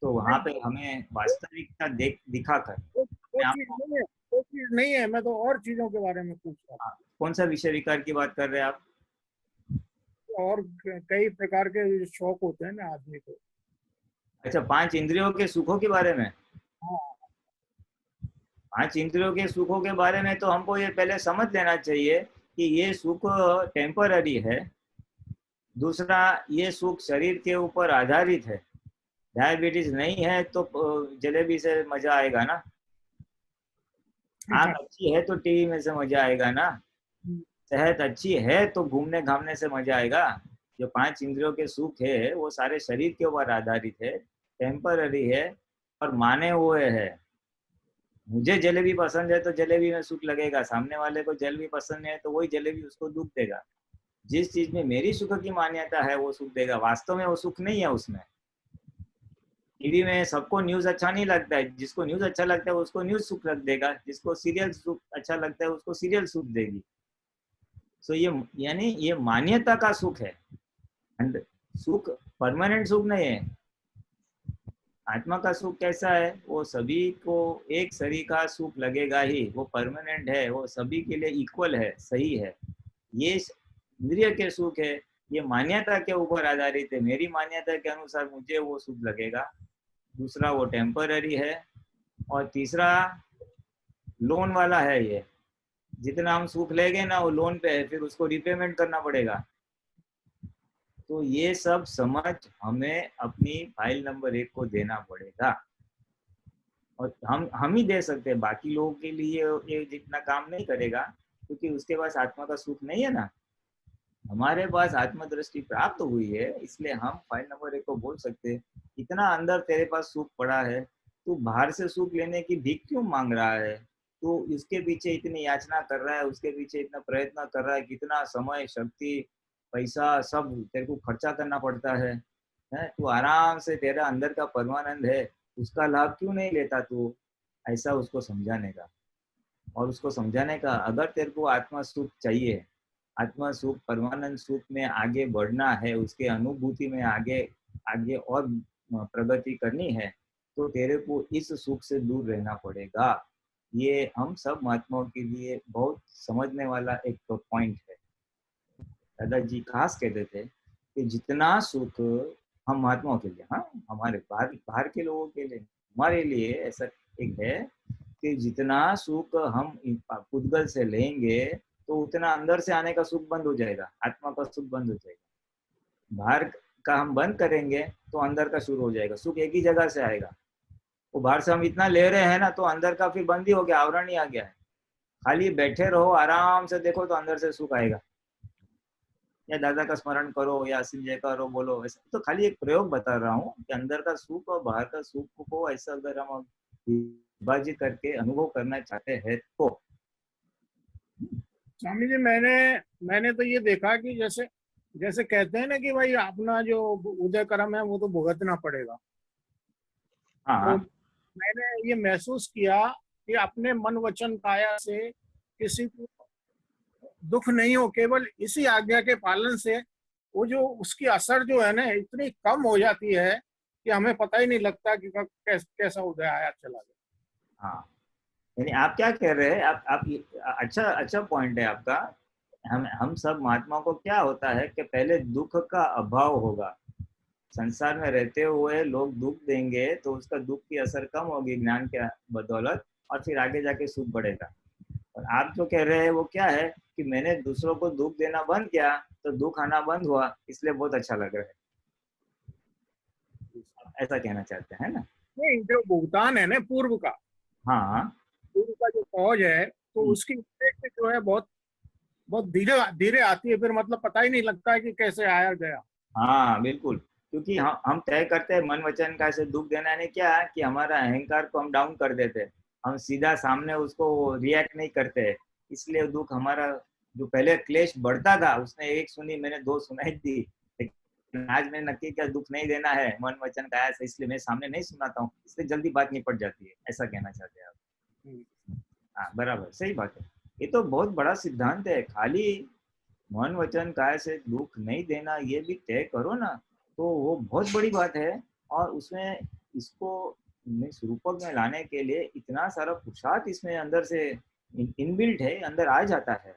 [SPEAKER 2] तो वहां पे हमें वास्तविकता दिखाकर।
[SPEAKER 6] वो चीज नहीं है, मैं तो और चीजों के बारे में पूछ रहा हूँ।
[SPEAKER 2] कौन सा विषय विकार की बात कर रहे हैं आप?
[SPEAKER 6] और कई प्रकार के शौक होते हैं ना आदमी को।
[SPEAKER 2] अच्छा, 5 इंद्रियों के सुखों के बारे में?
[SPEAKER 6] हाँ।
[SPEAKER 2] 5 इंद्रियों के सुखों के बारे में तो हमको ये पहले समझ लेना चाहिए कि ये सुख टेम्पररी है। दूसरा, ये सुख शरीर के ऊपर आधारित है। डायबिटीज नहीं है तो जलेबी से मजा आएगा ना, आँख अच्छी है तो टीवी में से मजा आएगा ना, सेहत अच्छी है तो घूमने घामने से मजा आएगा। जो 5 इंद्रियों के सुख है वो सारे शरीर के ऊपर आधारित है, टेम्पररी है और माने हुए है। मुझे जलेबी पसंद है तो जलेबी में सुख लगेगा, सामने वाले को जलेबी पसंद है तो वही जलेबी उसको दुख देगा। जिस चीज में मेरी सुख की मान्यता है वो सुख देगा, वास्तव में वो सुख नहीं है उसमें। टीवी में सबको न्यूज अच्छा नहीं लगता है, जिसको न्यूज अच्छा लगता है उसको न्यूज सुख लग देगा, जिसको सीरियल सुख अच्छा लगता है उसको सीरियल सुख देगी। सो ये यानी ये मान्यता का सुख है, सुख परमानेंट सुख नहीं है। आत्मा का सुख कैसा है, वो सभी को एक सरीखा सुख लगेगा ही, वो परमानेंट है, वो सभी के लिए इक्वल है, सही है। ये इंद्रिय के सुख है, ये मान्यता के ऊपर आधारित है, मेरी मान्यता के अनुसार मुझे वो सुख लगेगा। दूसरा, वो टेम्पररी है। और तीसरा, लोन वाला है। ये जितना हम सुख लेंगे ना वो लोन पे है, फिर उसको रिपेमेंट करना पड़ेगा। तो ये सब समझ हमें अपनी फाइल नंबर 1 को देना पड़ेगा, और हम ही दे सकते हैं, बाकी लोगों के लिए ये जितना काम नहीं करेगा, क्योंकि उसके पास आत्मा का सुख नहीं है ना। हमारे पास आत्मदृष्टि प्राप्त हुई है, इसलिए हम फाइल नंबर 1 को बोल सकते हैं, इतना अंदर तेरे पास सुख पड़ा है, तू बाहर से सुख लेने की भीख क्यों मांग रहा है? तू इसके पीछे इतनी याचना कर रहा है, उसके पीछे इतना प्रयत्न कर रहा है, कितना समय, शक्ति, पैसा सब तेरे को खर्चा करना पड़ता है। तू आराम से, तेरा अंदर का परमानंद है, उसका लाभ क्यों नहीं लेता तू? ऐसा उसको समझाने का, और उसको समझाने का, अगर तेरे को आत्मा सुख चाहिए, आत्मा सुख, परमानंद सुख में आगे बढ़ना है, उसके अनुभूति में आगे आगे और प्रगति करनी है, तो तेरे को इस सुख से दूर रहना पड़ेगा। ये हम सब महात्माओं के लिए बहुत समझने वाला एक पॉइंट है। दादाजी खास कहते थे कि जितना सुख हम महात्माओं के लिए, हाँ हमारे बाहर के लोगों के लिए, हमारे लिए ऐसा एक है कि जितना सुख हम पुद्गल से लेंगे तो उतना अंदर से आने का सुख बंद हो जाएगा, आत्मा का सुख बंद हो जाएगा। बाहर का हम बंद करेंगे तो अंदर का शुरू हो जाएगा, सुख एक ही जगह से आएगा। वो बाहर से हम इतना ले रहे हैं ना, तो अंदर का फिर बंद ही हो गया, आवरण ही आ गया है। खाली बैठे रहो, आराम से देखो तो अंदर से सुख आएगा। या दादा का स्मरण करो या असीम जय करो, बोलो, ऐसा तो खाली एक प्रयोग बता रहा हूँ कि अंदर का सुख और बाहर का सुख को ऐसा अगर हम विभाजित करके अनुभव करना चाहते हैं तो।
[SPEAKER 6] स्वामी जी, मैंने तो ये देखा कि जैसे जैसे कहते हैं ना कि भाई अपना जो उदय कर्म है वो तो भुगतना पड़ेगा।
[SPEAKER 2] हाँ,
[SPEAKER 6] तो मैंने ये महसूस किया कि अपने मन वचन काया से किसी को दुख नहीं हो, केवल इसी आज्ञा के पालन से वो जो उसकी असर जो है ना इतनी कम हो जाती है कि हमें पता ही नहीं लगता कि कैसा उदय आया चला गया।
[SPEAKER 2] हाँ, यानी आप क्या कह रहे हैं, आप अच्छा पॉइंट है आपका। हम सब महात्माओं को क्या होता है कि पहले दुख का अभाव होगा, संसार में रहते हुए लोग दुख देंगे तो उसका दुख की असर कम होगी ज्ञान के बदौलत, और फिर आगे जाके सुख बढ़ेगा। और आप जो कह रहे हैं वो क्या है कि मैंने दूसरों को दुख देना बंद किया तो दुख आना बंद हुआ, इसलिए बहुत अच्छा लग रहा है, ऐसा कहना चाहते हैं ना?
[SPEAKER 6] नहीं, जो भुगतान है ना पूर्व का,
[SPEAKER 2] हाँ,
[SPEAKER 6] पूर्व का जो फौज है तो उसकी इफेक्ट जो है बहुत बहुत धीरे धीरे आती है, फिर मतलब पता ही नहीं लगता है कि कैसे आया गया।
[SPEAKER 2] हाँ बिल्कुल, क्योंकि हम तय करते हैं मन वचन का से दुख देना नहीं, क्या कि हमारा अहंकार को हम डाउन कर देते हैं, हम सीधा सामने उसको रिएक्ट नहीं करते, इसलिए दुख हमारा जो पहले क्लेश बढ़ता था उसने एक सुनी, मैंने 2 सुनाई दी, लेकिन आज मैंने नक्की किया दुख नहीं देना है मन वचन का ऐसा, इसलिए मैं सामने नहीं सुनाता हूँ, इसलिए जल्दी बात निपट जाती है, ऐसा कहना चाहते हैं आप? हाँ बराबर, सही बात है। ये तो बहुत बड़ा सिद्धांत है, खाली मन वचन काय से दुख नहीं देना ये भी तय करो ना, तो वो बहुत बड़ी बात है। और उसमें इसको रूपक में लाने के लिए इतना सारा पुरुषार्थ इसमें अंदर से इनबिल्ट है, अंदर आ जाता है।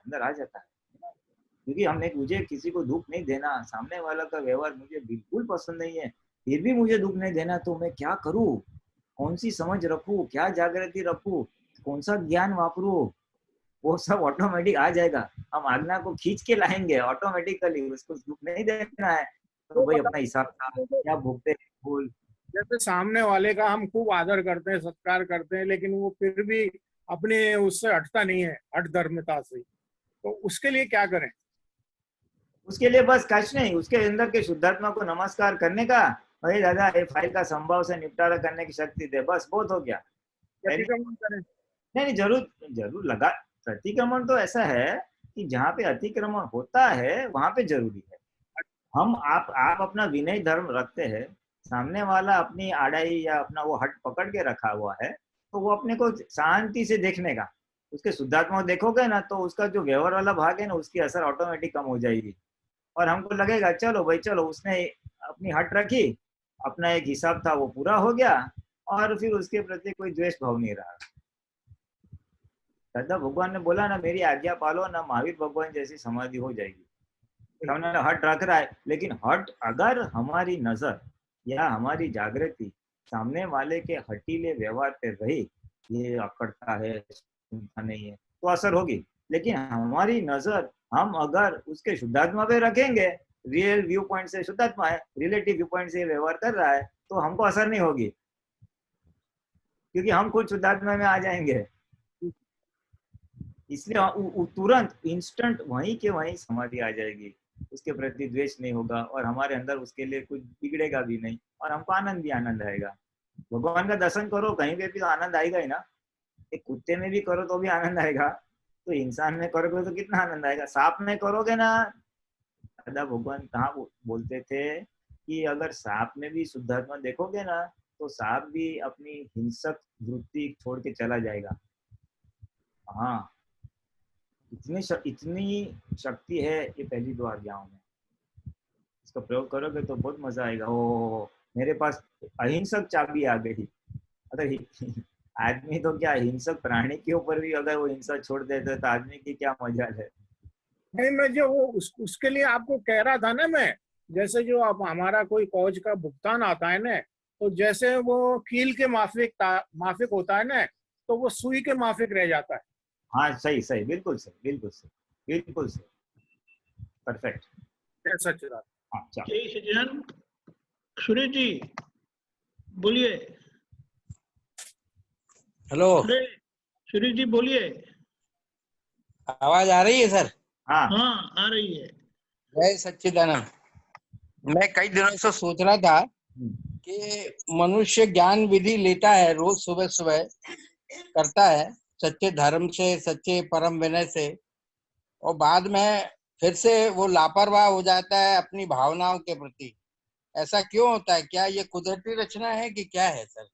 [SPEAKER 2] क्योंकि हमने, मुझे किसी को दुख नहीं देना, सामने वाला का व्यवहार मुझे बिल्कुल पसंद नहीं है, फिर भी मुझे दुख नहीं देना, तो मैं क्या करूँ? कौन सी समझ रखूँ, क्या जागृति रखूँ, कौन सा ज्ञान वापरूँ? वो सब ऑटोमेटिक आ जाएगा, हम आज्ञा को खींच के लाएंगे ऑटोमेटिकली, उसको दुख नहीं देना है तो भाई अपना हिसाब था क्या भोगते भूल।
[SPEAKER 6] जैसे सामने वाले का हम खूब आदर करते हैं, सत्कार करते हैं, लेकिन वो फिर भी अपने उससे हटता नहीं है, हट धर्मता से, तो उसके लिए क्या करें?
[SPEAKER 2] उसके लिए बस कुछ नहीं, उसके अंदर के शुद्धात्मा को नमस्कार करने का, अरे दादा ये फाइल का संभव से निपटारा करने की शक्ति दे, बस बहुत हो गया।
[SPEAKER 6] प्रतिक्रमण करें?
[SPEAKER 2] नहीं, जरूर लगा। प्रतिक्रमण तो ऐसा है कि जहाँ पे अतिक्रमण होता है वहां पे जरूरी है। हम आप अपना विनय धर्म रखते हैं, सामने वाला अपनी आड़ाई या अपना वो हट पकड़ के रखा हुआ है, तो वो अपने को शांति से देखने का, उसके शुद्धात्मा देखोगे ना तो उसका जो व्यवहार वाला भाग है ना उसकी असर ऑटोमेटिक कम हो जाएगी, और हमको लगेगा चलो भाई चलो, उसने अपनी हट रखी, अपना एक हिसाब था वो पूरा हो गया, और फिर उसके प्रति कोई द्वेष भाव नहीं रहा। दादा भगवान ने बोला ना, मेरी आज्ञा पालो ना, महावीर भगवान जैसी समाधि हो जाएगी। सामने हट रख रहा है, लेकिन हट अगर हमारी नजर या हमारी जागृति सामने वाले के हटीले व्यवहार पे रही, ये अकड़ता है, सुनता नहीं है, तो असर होगी। लेकिन हमारी नजर हम अगर उसके शुद्धात्मा पे रखेंगे, रियल व्यू पॉइंट से शुद्धात्मा है, रिलेटिव व्यू पॉइंट से व्यवहार कर रहा है, तो हमको असर नहीं होगी, क्योंकि हम खुद शुद्धात्मा में आ जाएंगे। इसलिए तुरंत इंस्टेंट वहीं के वहीं समाधि आ जाएगी। उसके प्रति द्वेष नहीं होगा और हमारे अंदर उसके लिए कुछ बिगड़ेगा भी नहीं और हमको आनंद भी आनंद आएगा। भगवान का दर्शन करो कहीं पे भी तो आनंद आएगा ही ना। एक कुत्ते में भी करो तो भी आनंद आएगा, तो इंसान में करोगे तो कितना आनंद आएगा। सांप में करोगे ना, दादा भगवान कहाँ बोलते थे कि अगर सांप में भी शुद्धात्मा देखोगे ना तो सांप भी अपनी हिंसक वृत्ति छोड़ के चला जाएगा। हाँ, इतनी शक्ति है ये पहली 2 आज्ञाओं में। इसका प्रयोग करोगे तो बहुत मजा आएगा। ओ मेरे पास अहिंसक चाबी आ गई। अगर आदमी तो क्या, हिंसक प्राणी के ऊपर भी अगर वो हिंसा छोड़ देते तो आदमी की क्या मजा है।
[SPEAKER 6] नहीं, मैं जो वो उसके लिए आपको कह रहा था ना, मैं जैसे जो अब हमारा कोई फौज का भुगतान आता है ना, तो जैसे वो कील के माफिक होता है ना, तो वो सुई के माफिक रह जाता है।
[SPEAKER 2] हाँ सही सही, बिल्कुल सही, बिल्कुल सही, बिल्कुल सही, परफेक्ट।
[SPEAKER 6] सच्चिदानंद।
[SPEAKER 2] हाँ चलो।
[SPEAKER 1] जय सच्चिदानंद। सुरेश जी बोलिए।
[SPEAKER 7] हेलो,
[SPEAKER 1] सुरेश जी बोलिए।
[SPEAKER 7] आवाज आ रही है सर?
[SPEAKER 2] हाँ
[SPEAKER 1] हाँ आ रही है।
[SPEAKER 7] जय सच्चिदानंद। मैं कई दिनों से सोच रहा था कि मनुष्य ज्ञान विधि लेता है, रोज सुबह सुबह करता है सच्चे धर्म से, सच्चे परम विनय से, और बाद में फिर से वो लापरवाह हो जाता है अपनी भावनाओं के प्रति। ऐसा क्यों होता है? क्या ये कुदरती रचना है कि क्या है सर?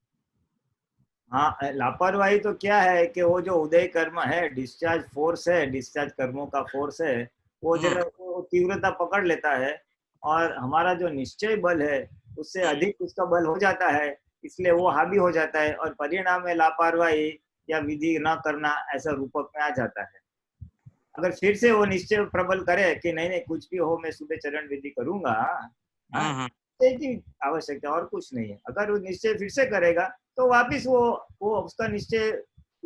[SPEAKER 2] हाँ, लापरवाही तो क्या है कि वो जो उदय कर्म है, डिस्चार्ज फोर्स है, डिस्चार्ज कर्मों का फोर्स है, वो जरा वो तीव्रता पकड़ लेता है और हमारा जो निश्चय बल है उससे अधिक उसका बल हो जाता है, इसलिए वो हावी हो जाता है और परिणाम में लापरवाही या विधि न करना ऐसा रूपक में आ जाता है। अगर फिर से वो निश्चय प्रबल करे कि नहीं नहीं कुछ भी हो मैं सुबह चरण विधि करूंगा, की आवश्यकता और कुछ नहीं है। अगर वो निश्चय फिर से करेगा तो वापिस वो उसका निश्चय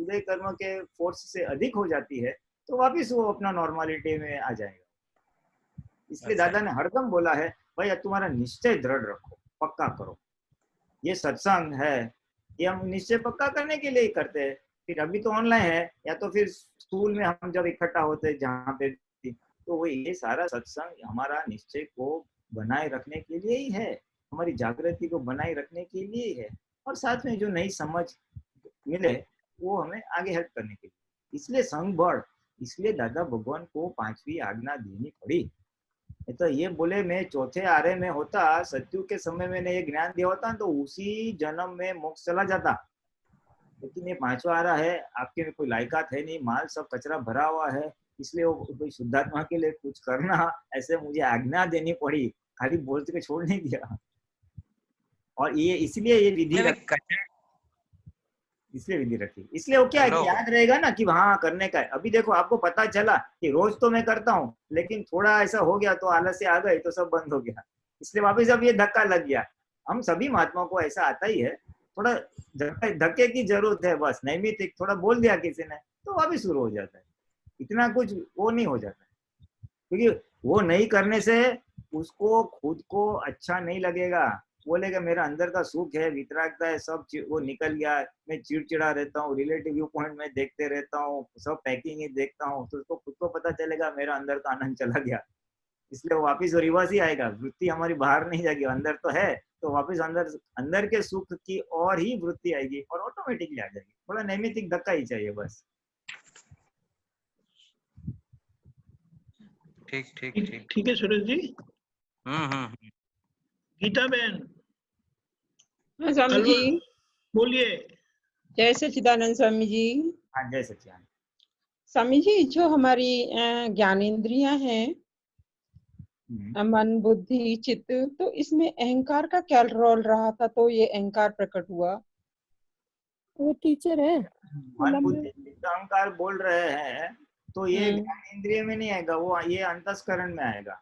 [SPEAKER 2] उदय कर्म के फोर्स से अधिक हो जाती है, तो वापिस वो अपना नॉर्मलिटी में आ जाएगा। इसलिए दादा ने हरदम बोला है भाई तुम्हारा निश्चय दृढ़ रखो, पक्का करो। ये सत्संग है, ये हम निश्चय पक्का करने के लिए ही करते हैं। फिर अभी तो ऑनलाइन है, या तो फिर स्कूल में हम जब इकट्ठा होते हैं जहाँ पे, तो वो ये सारा सत्संग हमारा निश्चय को बनाए रखने के लिए ही है, हमारी जागृति को बनाए रखने के लिए ही है, और साथ में जो नई समझ मिले वो हमें आगे हेल्प करने के लिए। इसलिए संग बढ़, इसलिए दादा भगवान को 5वीं आज्ञा देनी पड़ी। तो ये बोले मैं चौथे आरे में होता, सत्यु के समय मैंने ये ज्ञान दिया होता तो उसी जन्म में मोक्ष चला जाता, लेकिन ये 5वां आरा है, आपके में कोई लायकात है नहीं, माल सब कचरा भरा हुआ है, इसलिए वो कोई शुद्धात्मा के लिए कुछ करना ऐसे मुझे आज्ञा देनी पड़ी, खाली बोल के छोड़ नहीं दिया। और ये इसलिए ये विधि इसलिए विधि रखी, इसलिए वो क्या है कि याद रहेगा ना कि हाँ करने का है। अभी देखो आपको पता चला कि रोज तो मैं करता हूँ, लेकिन थोड़ा ऐसा हो गया तो आलस्य आ गई तो सब बंद हो गया, इसलिए वापिस अब ये धक्का लग गया। हम सभी महात्माओं को ऐसा आता ही है, थोड़ा धक्के की जरूरत है बस, नैमित्तिक थोड़ा बोल दिया किसी ने तो वापिस शुरू हो जाता है, इतना कुछ वो नहीं हो जाता है, क्योंकि वो नहीं करने से उसको खुद को अच्छा नहीं लगेगा, बोलेगा मेरा अंदर का सुख है, वितरागता है, सब वो निकल गया, मैं चिड़चिड़ा रहता हूँ, रिलेटिव व्यू पॉइंट में देखते रहता हूँ, सब पैकिंग ही देखता हूँ, तो उसको खुद को पता चलेगा मेरा अंदर का आनंद चला गया, इसलिए वो वापिस रिवर्स ही आएगा, वृत्ति हमारी बाहर नहीं जाएगी, अंदर तो है, तो वापिस अंदर के सुख की और ही वृत्ति आएगी और ऑटोमेटिकली आ जाएगी। थोड़ा नैमित्तिक धक्का ही चाहिए बस।
[SPEAKER 7] ठीक ठीक ठीक
[SPEAKER 1] ठीक है सुरेश जी। गीता बहन।
[SPEAKER 8] हाँ स्वामी जी
[SPEAKER 1] बोलिए।
[SPEAKER 8] जय सच्चिदानंद स्वामी जी।
[SPEAKER 2] हाँ जय सच्चिदानंद
[SPEAKER 8] स्वामी जी, जो हमारी ज्ञानेंद्रियां हैं, मन बुद्धि चित्त, तो इसमें अहंकार का क्या रोल रहा था, तो ये अहंकार प्रकट हुआ?
[SPEAKER 9] वो टीचर है।
[SPEAKER 2] मन बुद्धि चित्त अहंकार बोल रहे हैं तो ये ज्ञानेंद्रिय में नहीं आएगा, वो ये अंतस्करण में आएगा।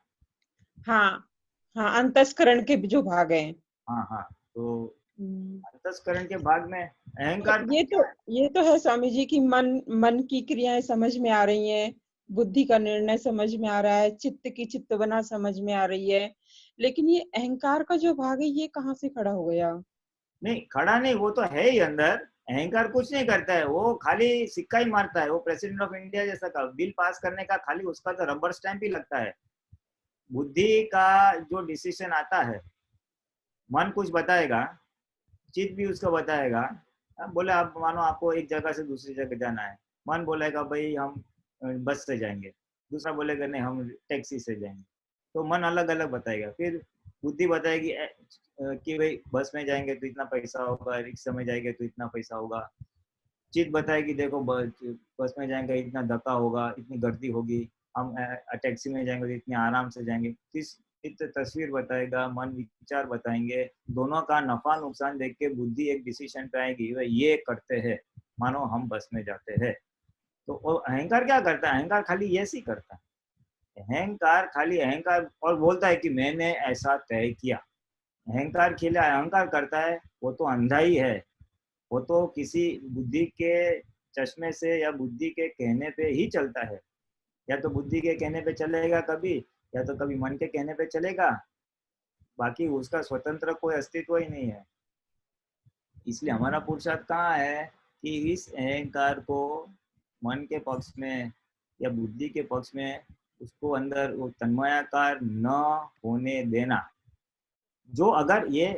[SPEAKER 8] हाँ हाँ, अंतस्करण के जो भाग हैं।
[SPEAKER 2] हाँ हाँ, तो अंतस्करण के भाग में अहंकार
[SPEAKER 8] ये तो है स्वामी जी की मन की क्रियाएं समझ में आ रही हैं, बुद्धि का निर्णय समझ में आ रहा है, चित्त की चित्त बना समझ में आ रही है, लेकिन ये अहंकार का जो भाग है ये कहाँ से खड़ा हो गया?
[SPEAKER 2] नहीं खड़ा नहीं, वो तो है ही अंदर। अहंकार कुछ नहीं करता है, वो खाली सिक्का ही मारता है, वो प्रेसिडेंट ऑफ इंडिया जैसा का बिल पास करने का खाली उसका तो रबर स्टैंप ही लगता है। बुद्धि का जो डिसीजन आता है, मन कुछ बताएगा, चित्त भी उसको बताएगा। बोले आप मानो आपको एक जगह से दूसरी जगह जाना है, मन बोलेगा भाई हम बस से जाएंगे, दूसरा बोलेगा नहीं हम टैक्सी से जाएंगे। तो मन अलग अलग बताएगा। फिर बुद्धि बताएगी कि भाई बस में जाएंगे तो इतना पैसा होगा, रिक्शा में जाएंगे तो इतना पैसा होगा। चित्त बताएगी देखो बस में जाएंगे इतना धक्का होगा, इतनी गर्दी होगी, हम टैक्सी में जाएंगे तो इतने आराम से जाएंगे। चित्त तस्वीर बताएगा, मन विचार बताएंगे, दोनों का नफा नुकसान देख के बुद्धि एक डिसीजन पे आएगी, वह ये करते हैं, मानो हम बस में जाते हैं। तो अहंकार क्या करता है? अहंकार खाली ये सी करता है। अहंकार खाली अहंकार और बोलता है कि मैंने ऐसा तय किया। अहंकार खिला अहंकार करता है, वो तो अंधा ही है, वो तो किसी बुद्धि के चश्मे से या बुद्धि के कहने पे ही चलता है। या तो बुद्धि के कहने पे चलेगा कभी, या तो कभी मन के कहने पे चलेगा, बाकी उसका स्वतंत्र कोई अस्तित्व ही नहीं है। इसलिए हमारा पुरुषार्थ कहाँ है कि इस अहंकार को मन के पक्ष में या बुद्धि के पक्ष में उसको अंदर वो तन्मयाकार न होने देना। जो अगर ये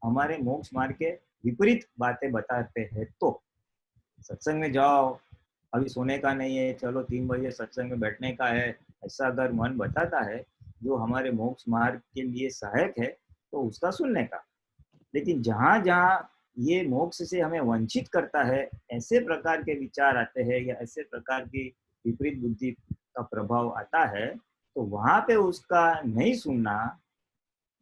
[SPEAKER 2] हमारे मोक्ष मार्ग के विपरीत बातें बताते हैं तो सत्संग में जाओ, अभी सोने का नहीं है, चलो 3 बजे सत्संग में बैठने का है, ऐसा अगर मन बताता है जो हमारे मोक्ष मार्ग के लिए सहायक है तो उसका सुनने का। लेकिन जहाँ जहाँ ये मोक्ष से हमें वंचित करता है, ऐसे प्रकार के विचार आते हैं या ऐसे प्रकार की विपरीत बुद्धि का प्रभाव आता है, तो वहां पे उसका नहीं सुनना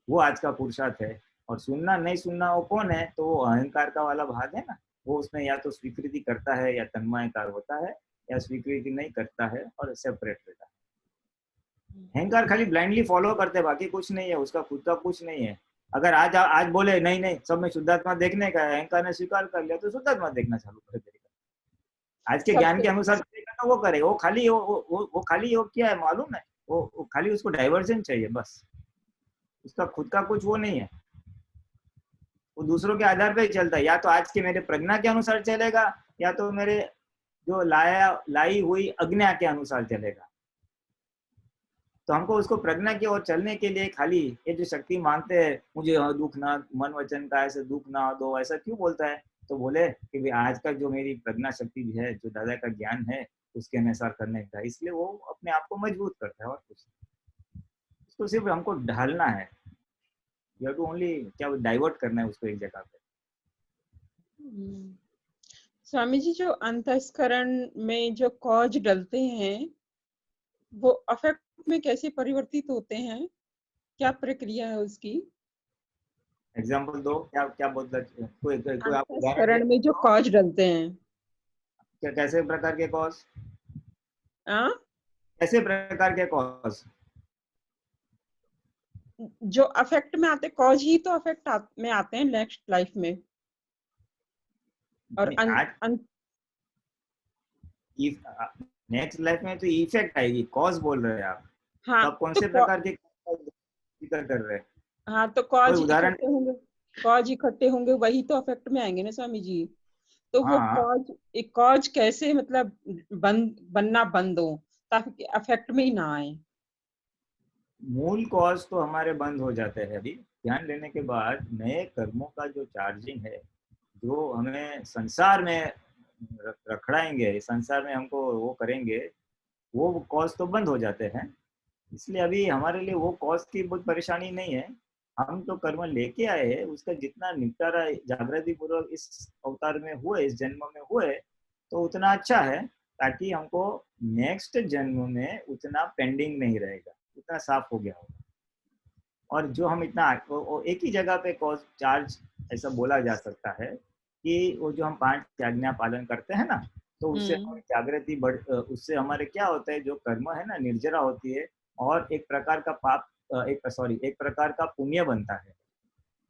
[SPEAKER 2] वो आज का पुरुषार्थ है। और सुनना नहीं सुनना वो कौन है? तो वो अहंकार का वाला भाग है ना, वो उसमें या तो स्वीकृति करता है या तन्मयकार होता है, या स्वीकृति नहीं करता है और सेपरेट रहता है। अहंकार खाली ब्लाइंडली फॉलो करते हैं, बाकी कुछ नहीं है, उसका खुद का कुछ नहीं है। अगर आज बोले नहीं नहीं सब में शुद्धात्मा देखने का है, अहंकार ने स्वीकार कर लिया तो शुद्धात्मा देखना चालू कर देगा। आज के ज्ञान के अनुसार करेगा तो वो करेगा, वो खाली वो क्या है मालूम है, वो खाली उसको डाइवर्जन चाहिए बस, उसका खुद का कुछ वो नहीं है। वो दूसरों के आधार पे ही चलता है, या तो आज के मेरे प्रज्ञा के अनुसार चलेगा, या तो मेरे जो लाई हुई अज्ञा के अनुसार चलेगा। तो हमको उसको प्रज्ञा की ओर चलने के लिए खाली ये जो शक्ति मांगते हैं, मुझे दुख ना मन वचन का ऐसे दुख ना दो, ऐसा क्यों बोलता है? तो बोले कि भाई आज का जो मेरी प्रज्ञा शक्ति भी है, जो दादा का ज्ञान है उसके अनुसार करने का, इसलिए वो अपने आप को मजबूत करता है और कुछ। उसको सिर्फ हमको ढालना है, यू हैव टू ओनली क्या डाइवर्ट करना है उसको एक जगह पे।
[SPEAKER 8] स्वामी जी, जो अंतस्करण में जो कॉज डलते हैं वो अफेक्ट में कैसे परिवर्तित होते हैं, क्या प्रक्रिया है उसकी?
[SPEAKER 2] एग्जांपल दो, क्या क्या बोलता है? कोई आप
[SPEAKER 8] अंतस्करण में जो कॉज डलते हैं,
[SPEAKER 2] क्या कैसे प्रकार के कॉज? कैसे प्रकार के कॉज?
[SPEAKER 8] जो अफेक्ट में आते कॉज ही तो अफेक्ट में आते हैं नेक्स्ट लाइफ में। और
[SPEAKER 2] नेक्स्ट लाइफ में तो इफेक्ट आएगी, कॉज बोल रहे हैं आप।
[SPEAKER 8] हाँ,
[SPEAKER 2] तो आप कौन से प्रकार के जिक्र कर रहे हैं?
[SPEAKER 8] हाँ, तो कॉज
[SPEAKER 2] उदाहरण
[SPEAKER 8] इकट्ठे होंगे वही तो अफेक्ट में आएंगे ना स्वामी जी। तो
[SPEAKER 2] हाँ,
[SPEAKER 8] वो कॉज कैसे मतलब बनना बंद हो ताकि अफेक्ट में ही ना आए?
[SPEAKER 2] मूल कॉज तो हमारे बंद हो जाते हैं अभी ध्यान लेने के बाद। नए कर्मों का जो चार्जिंग है, जो हमें संसार में रखड़ाएंगे, संसार में हमको वो करेंगे, वो कॉज तो बंद हो जाते हैं। इसलिए अभी हमारे लिए वो कॉज की बहुत परेशानी नहीं है। हम तो कर्म लेके आए हैं, उसका जितना निपटारा जागृति पूर्वक इस अवतार में हुए, इस जन्म में हुए, तो उतना अच्छा है, ताकि हमको नेक्स्ट जन्म में उतना पेंडिंग नहीं रहेगा, उतना साफ हो गया होगा। और जो हम इतना एक ही जगह पे कॉज चार्ज ऐसा बोला जा सकता है कि वो जो हम 5 आज्ञा पालन करते हैं ना, तो उससे हमारी जागृति उससे हमारे क्या होता है, जो कर्म है ना निर्जरा होती है, और एक प्रकार का पाप एक प्रकार का पुण्य बनता है।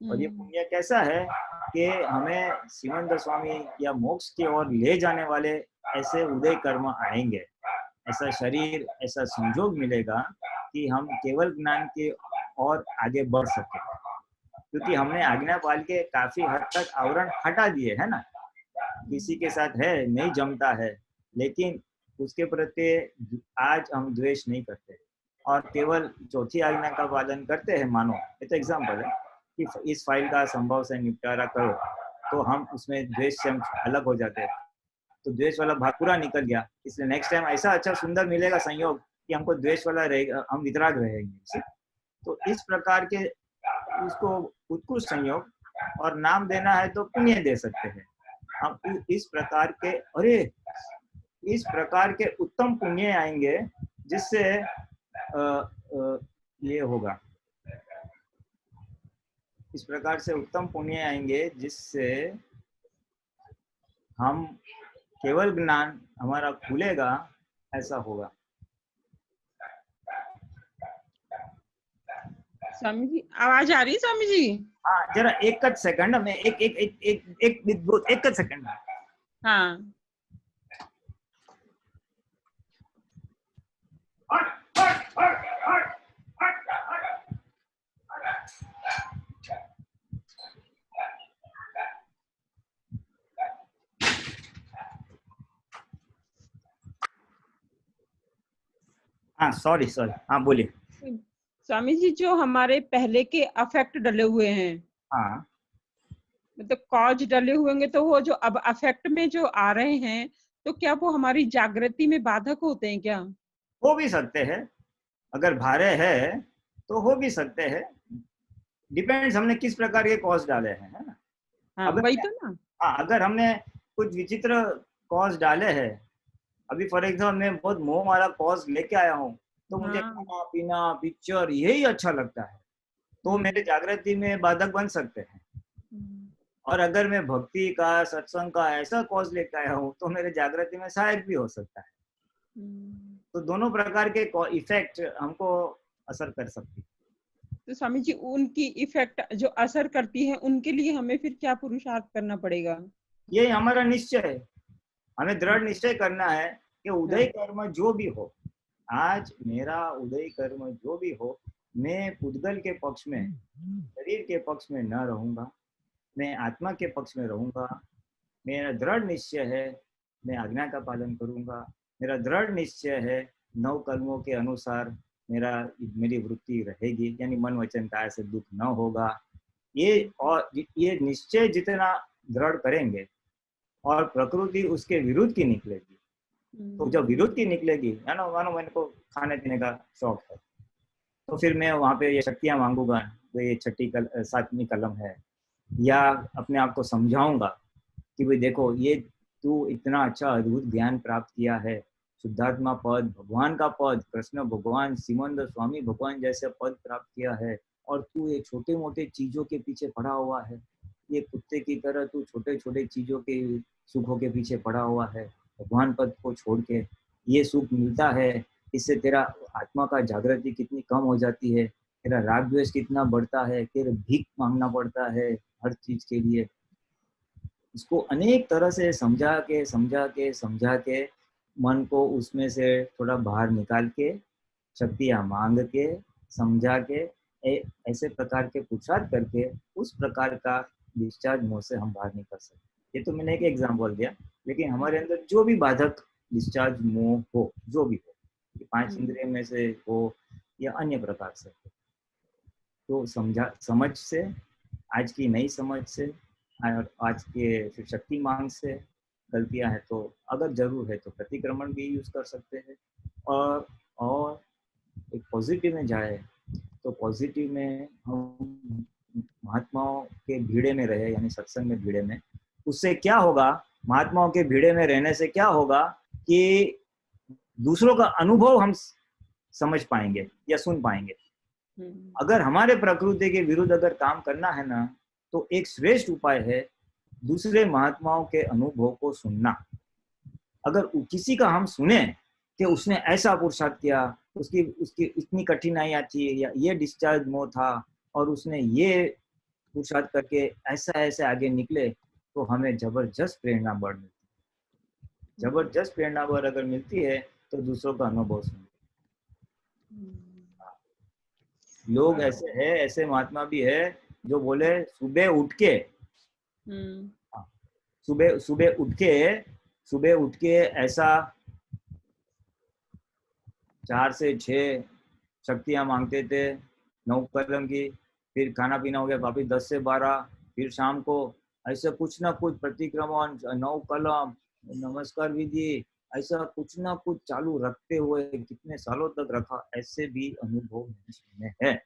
[SPEAKER 2] और ये पुण्य कैसा है कि हमें श्रीमंत स्वामी या मोक्ष की ओर ले जाने वाले ऐसे उदय कर्म आएंगे, ऐसा शरीर, ऐसा संजोग मिलेगा कि हम केवल ज्ञान की ओर आगे बढ़ सके, क्योंकि हमने आज्ञा पाल के काफी हद तक आवरण हटा दिए है ना। किसी के साथ है नहीं जमता है, लेकिन उसके प्रति आज हम द्वेष नहीं करते, और केवल चौथी आज्ञा का पालन करते हैं, मानो ये तो एग्जाम्पल है कि इस फाइल का संभव से निपटारा करो, तो हम उसमें द्वेष से हम अलग हो जाते हैं, तो द्वेष वाला भाग पूरा निकल गया। इसलिए नेक्स्ट टाइम ऐसा अच्छा सुंदर मिलेगा संयोग कि हमको द्वेष वाला रहेगा, हम वितराग रहेंगे। तो इस प्रकार के उसको उत्कृष्ट संयोग, और नाम देना है तो पुण्य दे सकते हैं हम। इस प्रकार के इस प्रकार के उत्तम पुण्य आएंगे जिससे ये होगा, इस प्रकार से उत्तम पुण्य आएंगे जिससे हम केवल ज्ञान हमारा खुलेगा, ऐसा होगा।
[SPEAKER 8] स्वामी जी आवाज आ रही है स्वामी जी?
[SPEAKER 2] हाँ जरा एक सेकंड में, एक सेकंड।
[SPEAKER 8] हाँ
[SPEAKER 2] हाँ सॉरी हाँ बोलिए।
[SPEAKER 8] स्वामी जी, जो हमारे पहले के अफेक्ट डले हुए हैं,
[SPEAKER 2] हाँ
[SPEAKER 8] मतलब कॉज डले हुए होंगे, तो वो जो अब अफेक्ट में जो आ रहे हैं, तो क्या वो हमारी जागृति में बाधक होते हैं क्या?
[SPEAKER 2] हो भी सकते हैं, अगर भारे है तो हो भी सकते हैं, डिपेंड्स हमने किस प्रकार के कॉज डाले हैं, है ना।
[SPEAKER 8] हाँ वही तो ना।
[SPEAKER 2] हाँ अगर हमने कुछ विचित्र कॉज डाले हैं, अभी फॉर एग्जाम्पल मैं बहुत मोह वाला कॉज लेके आया हूँ, तो मुझे खाना पीना पिक्चर यही अच्छा लगता है, तो मेरे जागृति में बाधक बन सकते हैं। और अगर मैं भक्ति का सत्संग का ऐसा कॉज लेके आया हूँ तो मेरे जागृति में सहायक भी हो सकता है। तो दोनों प्रकार के इफेक्ट हमको असर कर सकती है।
[SPEAKER 8] तो स्वामी जी, उनकी इफेक्ट जो असर करती है, उनके लिए हमें फिर क्या पुरुषार्थ करना पड़ेगा?
[SPEAKER 2] ये हमारा निश्चय है, हमें दृढ़ निश्चय करना है कि उदय कर्म जो भी हो, आज मेरा उदय कर्म जो भी हो, मैं पुद्गल के पक्ष में, शरीर के पक्ष में न रहूंगा, मैं आत्मा के पक्ष में रहूंगा। मेरा दृढ़ निश्चय है मैं आज्ञा का पालन करूंगा, मेरा दृढ़ निश्चय है नौ कर्मों के अनुसार मेरी वृत्ति रहेगी, यानी मन वचन काया से दुख न होगा। ये निश्चय जितना दृढ़ करेंगे और प्रकृति उसके विरुद्ध की निकलेगी, तो जब विरुद्ध की निकलेगी, मानो मैंने को खाने पीने का शौक है, तो फिर मैं वहां पे ये शक्तियां मांगूंगा, तो ये 7वीं कलम है, या अपने आप को समझाऊंगा कि भाई देखो ये तू इतना अच्छा अद्भुत ज्ञान प्राप्त किया है, शुद्धात्मा पद, भगवान का पद, कृष्ण भगवान, सिमंद स्वामी भगवान जैसे पद प्राप्त किया है, और तू ये छोटे मोटे चीजों के पीछे पड़ा हुआ है, ये कुत्ते की तरह तू छोटे छोटे चीजों के सुखों के पीछे पड़ा हुआ है, भगवान पद को छोड़ के ये सुख मिलता है, इससे तेरा आत्मा का जागृति कितनी कम हो जाती है, तेरा राग द्वेष कितना बढ़ता है, तेरे भीख मांगना पड़ता है हर चीज के लिए। इसको अनेक तरह से समझा के मन को उसमें से थोड़ा बाहर निकाल के, शक्तियां मांग के, समझा के, ऐसे प्रकार के पुरुषार्थ करके उस प्रकार का डिस्चार्ज मोह से हम बाहर निकल सकते। ये तो मैंने एक एग्जाम्पल दिया, लेकिन हमारे अंदर जो भी बाधक डिस्चार्ज मोह हो, जो भी हो, 5 इंद्रिय में से हो या अन्य प्रकार से हो, तो समझ से, आज की नई समझ से, आज के फिर शक्ति मांग से गलतियां हैं तो अगर जरूर है तो प्रतिक्रमण भी यूज कर सकते हैं, और एक पॉजिटिव में जाए तो पॉजिटिव में हम महात्माओं के भीड़े में रहे, यानी सत्संग में भीड़े में, उससे क्या होगा, महात्माओं के भीड़े में रहने से क्या होगा कि दूसरों का अनुभव हम समझ पाएंगे या सुन पाएंगे। अगर हमारे प्रकृति के विरुद्ध अगर काम करना है ना, तो एक श्रेष्ठ उपाय है दूसरे महात्माओं के अनुभव को सुनना। अगर किसी का हम सुने कि उसने ऐसा पुरुषार्थ किया, उसकी इतनी कठिनाइयां थी, या ये डिस्चार्ज मोह था और उसने ये पुरुषार्थ करके ऐसे आगे निकले, तो हमें जबरदस्त प्रेरणा बढ़ मिलती है। जबरदस्त प्रेरणा बढ़ अगर मिलती है तो दूसरों का अनुभव सुनते। लोग ऐसे है, ऐसे महात्मा भी है जो बोले सुबह उठ के ऐसा 4 से 6 शक्तियाँ मांगते थे 9 कलम की, फिर खाना पीना हो गया वापिस 10 से 12, फिर शाम को ऐसे कुछ ना कुछ प्रतिक्रमण 9 कलम, नमस्कार विधि, ऐसा कुछ ना कुछ चालू रखते हुए कितने सालों तक रखा, ऐसे भी अनुभव में है।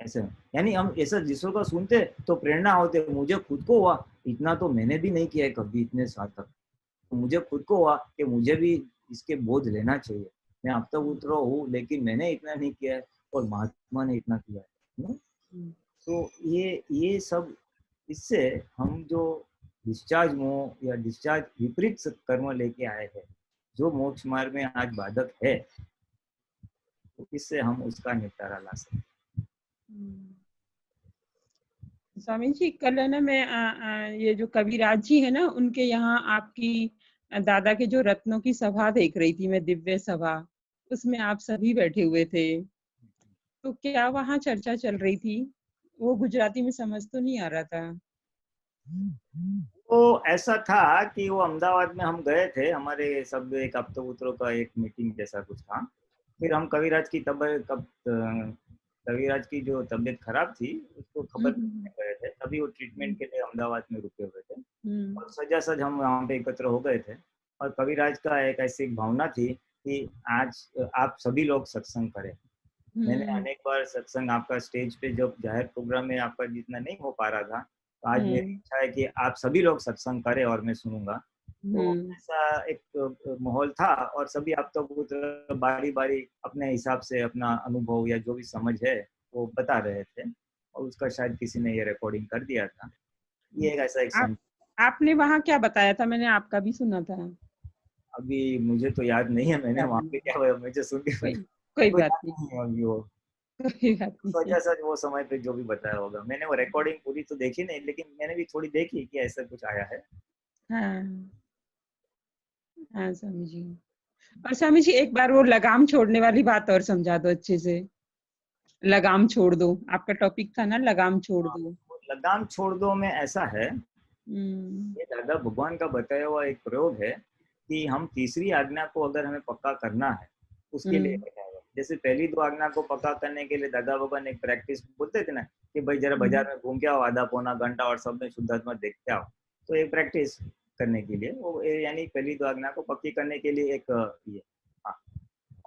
[SPEAKER 2] ऐसे यानी हम ऐसा जिसों का सुनते तो प्रेरणा होते, मुझे खुद को हुआ इतना तो मैंने भी नहीं किया है कभी इतने साल तक, तो मुझे खुद को हुआ कि मुझे भी इसके बोझ लेना चाहिए। मैं अब तक उतरा हूँ लेकिन मैंने इतना नहीं किया है और महात्मा ने इतना किया है। तो ये सब इससे हम जो डिस्चार्ज मोह या डिस्चार्ज विपरीत कर्म लेके आए हैं, जो मोक्ष मार्ग में आज बाधक है, तो इससे हम उसका निपटारा ला सकते हैं।
[SPEAKER 8] स्वामी जी कल है ना मैं ये जो कविराज जी है ना उनके यहाँ आपकी दादा के जो रत्नों की सभा देख रही थी मैं, दिव्य सभा, उसमें आप सभी बैठे हुए थे। तो क्या वहाँ चर्चा चल रही थी? वो गुजराती में समझ तो नहीं आ रहा था।
[SPEAKER 2] तो ऐसा था कि वो अहमदाबाद में हम गए थे, हमारे सब एक अपतपुत्रों का एक मीटिंग जैसा कुछ था। फिर हम कविराज की कविराज की जो तबीयत खराब थी उसको खबर गए थे, तभी वो ट्रीटमेंट के लिए अहमदाबाद में रुके हुए थे। और सजासज हम वहाँ पे एकत्र हो गए थे और कविराज का एक ऐसी भावना थी कि आज आप सभी लोग सत्संग करें। मैंने अनेक बार सत्संग आपका स्टेज पे जब जाहिर प्रोग्राम में आपका जितना नहीं हो पा रहा था, तो आज मेरी इच्छा है कि आप सभी लोग सत्संग करें और मैं सुनूंगा। तो ऐसा एक माहौल था और सभी आप तो बारी बारी अपने हिसाब से अपना अनुभव या जो भी समझ है वो बता रहे थे और उसका शायद किसी ने ये रिकॉर्डिंग कर दिया था। ये एक ऐसा एक
[SPEAKER 8] आपने वहाँ क्या बताया था? मैंने आपका भी सुना था।
[SPEAKER 2] अभी मुझे तो याद नहीं है मैंने वहाँ पे क्या हुआ, मुझे सुन के
[SPEAKER 8] कोई बात नहीं,
[SPEAKER 2] अभी वो
[SPEAKER 8] कोई बात नहीं।
[SPEAKER 2] सच वो समय पे जो भी बताया होगा, मैंने वो रिकॉर्डिंग पूरी तो देखी नहीं लेकिन मैंने भी थोड़ी देखी कि ऐसा कुछ आया है।
[SPEAKER 8] हाँ हाँ स्वामी जी। और स्वामी जी एक बार वो लगाम छोड़ने वाली बात और समझा दो अच्छे से। लगाम छोड़ दो, आपका टॉपिक था ना, लगाम छोड़ दो।
[SPEAKER 2] लगाम छोड़ दो में ऐसा है, ये दादा भगवान का बताया हुआ एक प्रयोग है कि हम तीसरी आज्ञा को अगर हमें पक्का करना है उसके लिए बताया। जैसे पहली 2 आज्ञा को पक्का करने के लिए दादा भगवान एक प्रैक्टिस बोलते थे ना कि भाई जरा बाजार में घूम के आओ आधा पौना घंटा और सब में शुद्धात्मा देखते आओ। तो एक प्रैक्टिस करने के लिए वो यानी पहली 2 आज्ञा को पक्की करने के लिए एक ये।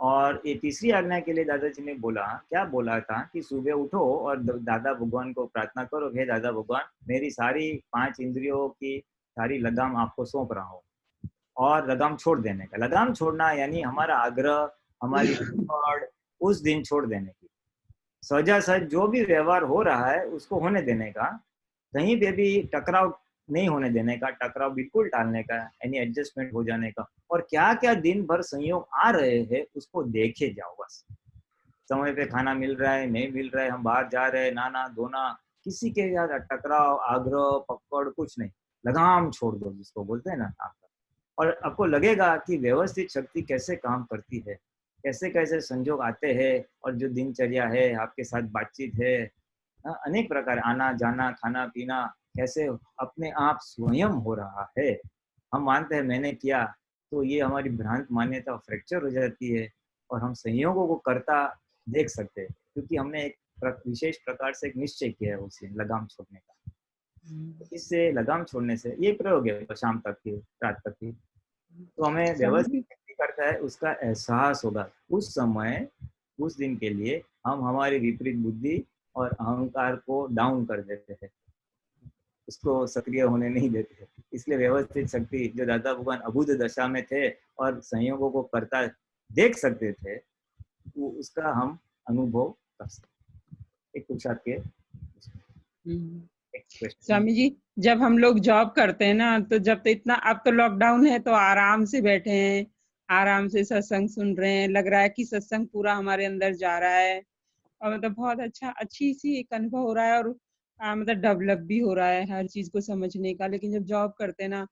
[SPEAKER 2] और ये तीसरी आज्ञा के लिए दादाजी ने बोला, क्या बोला था कि सुबह उठो और दादा भगवान को प्रार्थना करो, हे दादा भगवान मेरी सारी 5 इंद्रियों की सारी लगाम आपको सौंप रहा हूँ, और लगाम छोड़ देने का। लगाम छोड़ना यानी हमारा आग्रह, हमारी उस दिन छोड़ देने की, सजा सज जो भी व्यवहार हो रहा है उसको होने देने का, कहीं पे भी टकराव नहीं होने देने का, टकराव बिल्कुल टालने का, यानी एडजस्टमेंट हो जाने का। और क्या क्या दिन भर संयोग आ रहे हैं उसको देखे जाओ, बस समय पे खाना मिल रहा है नहीं मिल रहा है, हम बाहर जा रहे हैं, नाना धोना, किसी के यार टकराव आग्रह पकड़ कुछ नहीं, लगाम छोड़ दो जिसको बोलते हैं ना आपका। और आपको लगेगा कि व्यवस्थित शक्ति कैसे काम करती है, कैसे कैसे संजोग आते हैं और जो दिनचर्या है आपके साथ बातचीत है, अनेक प्रकार आना जाना खाना पीना कैसे अपने आप स्वयं हो रहा है। हम मानते हैं मैंने किया, तो ये हमारी भ्रांत मान्यता फ्रैक्चर हो जाती है और हम संयोगों को करता देख सकते हैं क्योंकि हमने एक विशेष प्रकार से एक निश्चय किया है उसे लगाम छोड़ने का। इससे लगाम छोड़ने से ये प्रयोग है शाम तक की रात तक की, तो हमें व्यवस्थित करता है उसका एहसास होगा। उस समय उस दिन के लिए हम हमारी विपरीत बुद्धि और अहंकार को डाउन कर देते हैं, उसको सक्रिय होने नहीं देते। इसलिए व्यवस्थित शक्ति जो दादा भगवान अबुध दशा में थे और संयोगों को करता देख सकते थे, वो उसका हम अनुभव कर सकते। एक कुछ आपके
[SPEAKER 8] स्वामी जी जब हम लोग जॉब करते हैं ना, तो जब तो इतना, अब तो लॉकडाउन है तो आराम से बैठे हैं, आराम से सत्संग सुन रहे हैं, लग रहा है कि सत्संग पूरा हमारे अंदर जा रहा है और मतलब बहुत अच्छी सी एक अनुभव हो रहा है और मतलब डेवलप भी हो रहा है हर चीज को समझने का। लेकिन जब जॉब करते हैं ना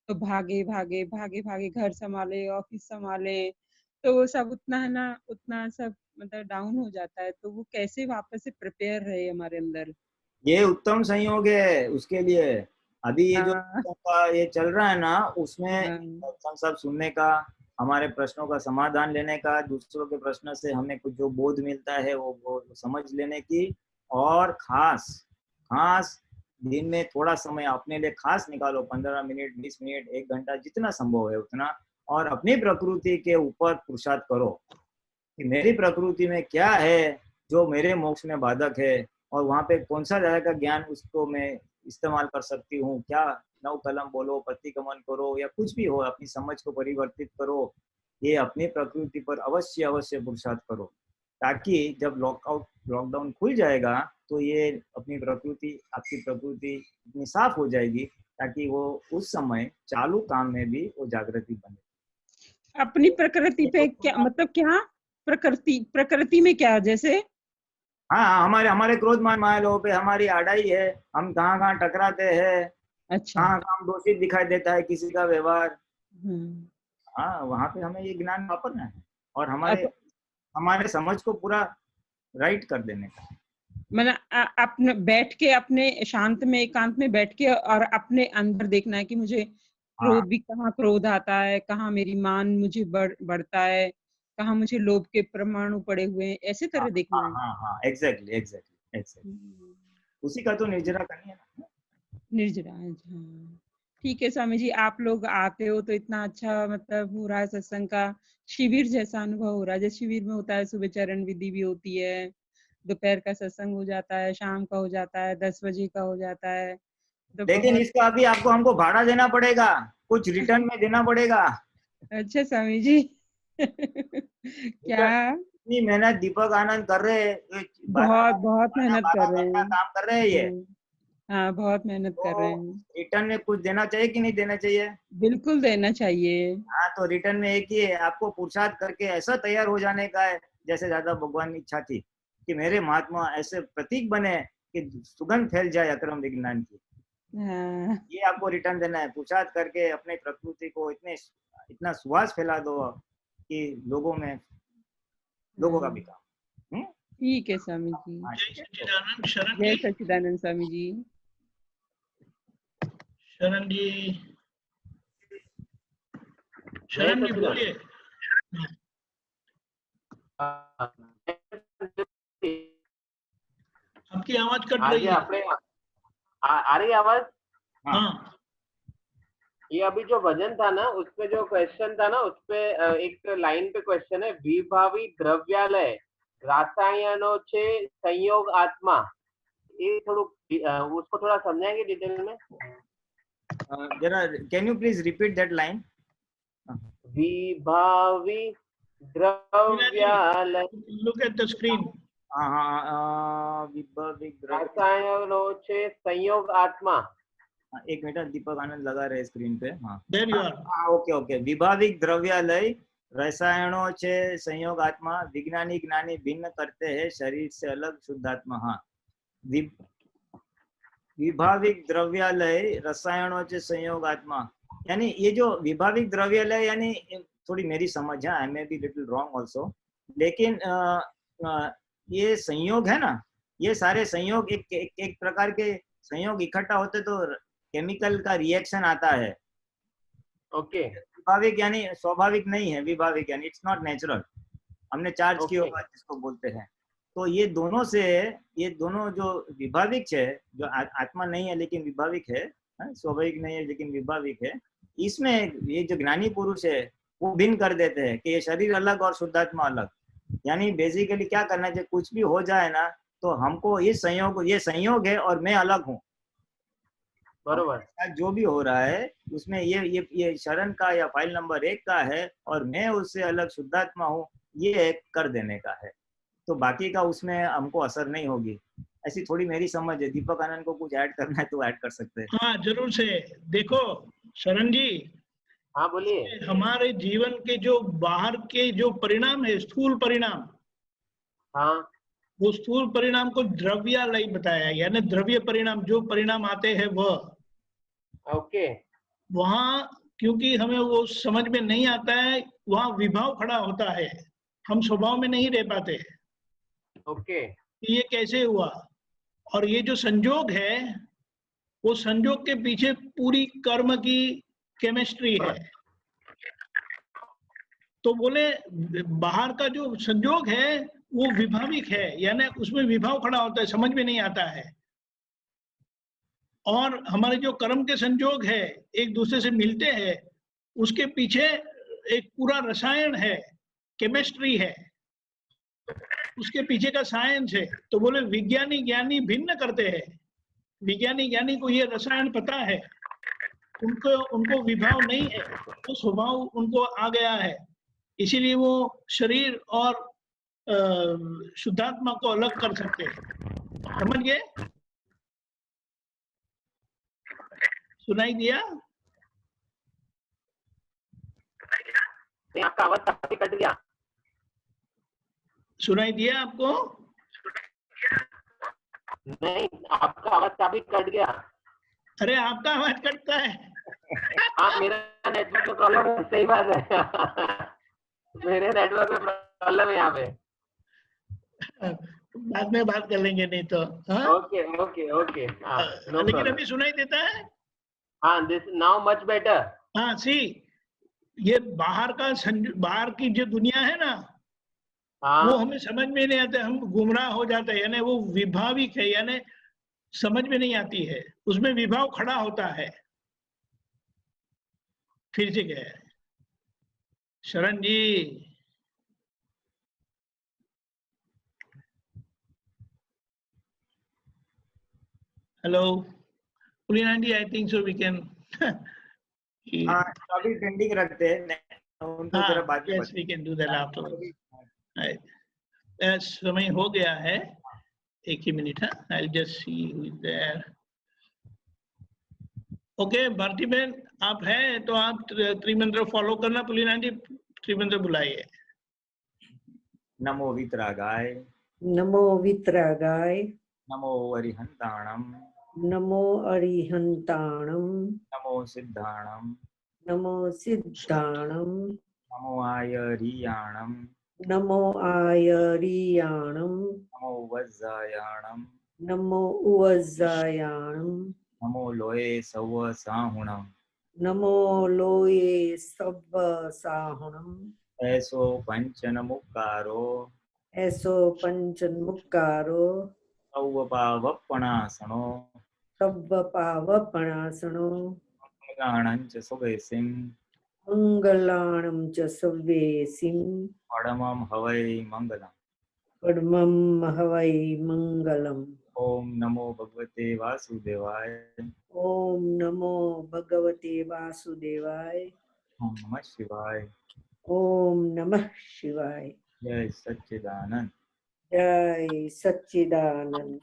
[SPEAKER 8] तो भागे भागे भागे भागे, घर संभाले, ऑफिस संभाले, तो वो सब उतना है ना, उतना सब मतलब डाउन हो जाता है। तो वो कैसे वापस से प्रिपेयर रहे हमारे अंदर?
[SPEAKER 2] ये उत्तम संयोग है उसके लिए। अभी ये जो ये चल रहा है ना उसमें सब सुनने का, हमारे प्रश्नों का समाधान लेने का, दूसरों के प्रश्न से हमें कुछ जो बोध मिलता है वो समझ लेने की, और खास दिन में थोड़ा समय अपने लिए खास निकालो, 15 मिनट, 20 मिनट, 1 घंटा, जितना संभव है उतना, और अपनी प्रकृति के ऊपर पुरुषार्थ करो कि मेरी प्रकृति में क्या है जो मेरे मोक्ष में बाधक है, और वहाँ पे कौन सा तरह का ज्ञान उसको मैं इस्तेमाल कर सकती हूँ, क्या नव कलम बोलो, प्रतिगमन करो, या कुछ भी हो, अपनी समझ को परिवर्तित करो, ये अपनी प्रकृति पर अवश्य पुरुषार्थ करो, ताकि जब लॉकडाउन खुल जाएगा तो ये अपनी प्रकृति, आपकी प्रकृति इतनी साफ हो जाएगी ताकि वो उस समय चालू काम में भी वो जागृति बने।
[SPEAKER 8] अपनी प्रकृति पे क्या मतलब, क्या प्रकृति में क्या, जैसे
[SPEAKER 2] हाँ, हमारे क्रोध मान माया लोभ पे हमारी आड़ाई है, हम कहाँ टकराते हैं,
[SPEAKER 8] अच्छा,
[SPEAKER 2] कहाँ दोषित दिखाई देता है किसी का व्यवहार, हाँ, वहाँ पे हमें ये ज्ञान वापरना है और हमारे समझ को पूरा राइट कर देने का।
[SPEAKER 8] मतलब अपने बैठ के, अपने शांत में, एकांत में बैठ के और अपने अंदर देखना है कि मुझे क्रोध भी, कहाँ क्रोध आता है, कहाँ मेरी मान मुझे बढ़ता है, कहाँ मुझे लोभ के परमाणु पड़े हुए हैं, ऐसे तरह देखना है।
[SPEAKER 2] हाँ, एग्जैक्टली। उसी का तो निर्जरा करनी है ना। निर्जरा,
[SPEAKER 8] हाँ ठीक है स्वामी जी, आप लोग आते हो तो इतना अच्छा मतलब हो रहा है, सत्संग का शिविर जैसा अनुभव हो रहा है। जैसे शिविर में होता है, सुबह चरण विधि भी होती है, दोपहर का सत्संग हो जाता है, शाम का हो जाता है, 10 बजे का हो जाता है। तो
[SPEAKER 2] लेकिन इसका अभी हमको भाड़ा देना पड़ेगा, कुछ रिटर्न में देना पड़ेगा।
[SPEAKER 8] अच्छा स्वामी जी क्या
[SPEAKER 2] इतनी मेहनत दीपक आनंद कर रहे हैं,
[SPEAKER 8] बहुत मेहनत कर रहे हैं,
[SPEAKER 2] काम कर रहे हैं ये।
[SPEAKER 8] हाँ, बहुत मेहनत कर रहे हैं।
[SPEAKER 2] रिटर्न में कुछ देना चाहिए कि नहीं देना चाहिए?
[SPEAKER 8] बिल्कुल देना चाहिए।
[SPEAKER 2] हाँ, तो रिटर्न में एक ही है, आपको पुरुषार्थ करके ऐसा तैयार हो जाने का है जैसे दादा भगवान की इच्छा थी कि मेरे महात्मा ऐसे प्रतीक बने कि सुगंध फैल जाए अक्रम विज्ञान की।
[SPEAKER 8] हाँ।
[SPEAKER 2] ये आपको रिटर्न देना है, पुरुषार्थ करके अपने प्रकृति को इतना सुवास फैला दो कि लोगों का भी काम।
[SPEAKER 8] ठीक है स्वामी जी। जय सच्चिदानंद स्वामी जी।
[SPEAKER 1] शरण जी बोलिए। आपकी आवाज कट रही है।
[SPEAKER 10] आ रही आवाज?
[SPEAKER 1] हाँ।
[SPEAKER 10] ये अभी जो भजन था ना, उसपे जो क्वेश्चन था ना, उसपे एक लाइन पे क्वेश्चन है, विभावी द्रव्यालय रासायनों से संयोग आत्मा, ये उसको थोड़ा समझाएंगे डिटेल में?
[SPEAKER 2] जरा can you please repeat that line?
[SPEAKER 10] विभावी द्रव्यालय,
[SPEAKER 1] लुक एट द स्क्रीन।
[SPEAKER 2] विभावी
[SPEAKER 10] रासायनों से संयोग आत्मा।
[SPEAKER 2] एक मिनट, दीपक आनंद लगा रहे स्क्रीन पे। हाँ,
[SPEAKER 1] देयर यू आर।
[SPEAKER 2] ओके। विभाविक द्रव्यालय रसायनों से संयोग आत्मा, विज्ञानी ज्ञानी भिन्न करते हैं शरीर से अलग शुद्धात्मा। हाँ, विभाविक द्रव्यालय रसायनों से संयोग आत्मा, यानी ये जो विभाविक द्रव्यालय, यानी थोड़ी मेरी समझ है, I may be little wrong also, लेकिन ये संयोग है ना, ये सारे संयोग एक प्रकार के संयोग इकट्ठा होते तो केमिकल का रिएक्शन आता है।
[SPEAKER 10] ओके।
[SPEAKER 2] विभाविक यानी स्वाभाविक नहीं है, विभाविक यानी इट्स नॉट नेचुरल, हमने चार्ज किया होगा जिसको बोलते हैं। तो ये दोनों जो विभाविक है, जो आत्मा नहीं है लेकिन विभाविक है, स्वाभाविक नहीं है लेकिन विभाविक है, इसमें ये जो ज्ञानी पुरुष है वो भिन्न कर देते हैं कि ये शरीर अलग और शुद्धात्मा अलग। यानी बेसिकली क्या करना चाहिए, कुछ भी हो जाए ना तो हमको ये संयोग है और मैं अलग हूँ।
[SPEAKER 10] बरोबर।
[SPEAKER 2] जो भी हो रहा है उसमें ये शरण का या फाइल नंबर 1 का है और मैं उससे अलग शुद्धात्मा हूँ, ये कर देने का है, तो बाकी का उसमें हमको असर नहीं होगी। ऐसी थोड़ी मेरी समझ है। दीपक आनंद को कुछ ऐड करना है तो ऐड कर सकते हैं।
[SPEAKER 1] हाँ जरूर से। देखो शरण जी,
[SPEAKER 10] हाँ बोलिए।
[SPEAKER 1] हमारे जीवन के जो बाहर के जो परिणाम है, स्थूल परिणाम,
[SPEAKER 10] हाँ,
[SPEAKER 1] वो स्थूल परिणाम को द्रव्यालय बताया, यानी द्रव्य परिणाम, जो परिणाम आते हैं वह।
[SPEAKER 10] ओके।
[SPEAKER 1] वहां क्योंकि हमें वो समझ में नहीं आता है, वहां विभाव खड़ा होता है, हम स्वभाव में नहीं रह पाते।
[SPEAKER 10] ओके।
[SPEAKER 1] ये कैसे हुआ? और ये जो संजोग है, वो संजोग के पीछे पूरी कर्म की केमिस्ट्री है। तो बोले बाहर का जो संयोग है वो विभाविक है, यानी उसमें विभाव खड़ा होता है, समझ में नहीं आता है। और हमारे जो कर्म के संयोग है, एक दूसरे से मिलते हैं, उसके पीछे एक पूरा रसायन है, केमिस्ट्री है, उसके पीछे का साइंस है। तो बोले विज्ञानी ज्ञानी भिन्न करते हैं। विज्ञानी ज्ञानी को ये रसायन पता है, उनको विभाव नहीं है, वो स्वभाव उनको आ गया है, इसीलिए वो शरीर और शुद्धात्मा को अलग कर सकते हैं। समझ गए? सुनाई दिया?
[SPEAKER 10] नहीं, आपका आवाज काफी कट गया।
[SPEAKER 1] सुनाई दिया आपको?
[SPEAKER 10] नहीं, आपका आवाज काफी कट गया।
[SPEAKER 1] अरे आपका आवाज कटता है।
[SPEAKER 10] हाँ, मेरा नेटवर्क में प्रॉब्लम है। सही बात है। मेरे नेटवर्क में प्रॉब्लम है यहाँ पे।
[SPEAKER 1] बाद में बात कर लेंगे नहीं तो। हाँ?
[SPEAKER 10] Okay okay okay. हाँ, no
[SPEAKER 1] लेकिन
[SPEAKER 10] problem.
[SPEAKER 1] अभी सुनाई देता है?
[SPEAKER 10] हाँ, दिस नाउ मच बेटर।
[SPEAKER 1] हाँ, सी ये बाहर बाहर की जो दुनिया है ना, वो हमें समझ में नहीं आता, हम गुमराह हो जाते हैं, यानी वो विभाविक है, यानी समझ में नहीं आती है, उसमें विभाव खड़ा होता है। फिर से क्या है Sharan ji? Hello Pulina ji, I think so we can.
[SPEAKER 2] हाँ, अभी पेंडिंग रखते हैं, उनको जरा बाद में
[SPEAKER 1] yes we can do that afterwards. समय हो गया है, एक ही मिनट है। I just see who is there. Okay Bharti बहन, आप हैं तो आप त्रिमंत्र फॉलो करना। पुलिना जी त्रिमंत्र बुलाइए।
[SPEAKER 2] नमो वितरागाय,
[SPEAKER 4] नमो वितरागाय,
[SPEAKER 2] नमो अरिहंताणम,
[SPEAKER 4] नमो अरिहंताणम,
[SPEAKER 2] नमो सिद्धाणम,
[SPEAKER 4] नमो सिद्धाणम,
[SPEAKER 2] नमो आयरियाणम,
[SPEAKER 4] नमो आयरियाणम,
[SPEAKER 2] नमो वज्जायाणम,
[SPEAKER 4] नमो उवज्जायाणम,
[SPEAKER 2] नमो लोये सव साहुणम,
[SPEAKER 4] नमो लोये सव्व साहुणम,
[SPEAKER 2] ऐसो पंचन मुक्कारो,
[SPEAKER 4] ऐसो पंचन्मुक्कारो,
[SPEAKER 2] सौ पावपणासनो,
[SPEAKER 4] सव्व पावपणासनो,
[SPEAKER 2] गाणंच सुगेसिं,
[SPEAKER 4] मंगलाणं च सव्येसिं,
[SPEAKER 2] परमं हवै मंगलम्।
[SPEAKER 4] परमं हवै मंगलम्।
[SPEAKER 2] ओम नमो भगवते वासुदेवाय,
[SPEAKER 4] ओम नमो भगवते वासुदेवाय,
[SPEAKER 2] ओम नमः शिवाय,
[SPEAKER 4] ओम नमः शिवाय।
[SPEAKER 2] जय सच्चिदानंद।
[SPEAKER 4] जय सच्चिदानंद।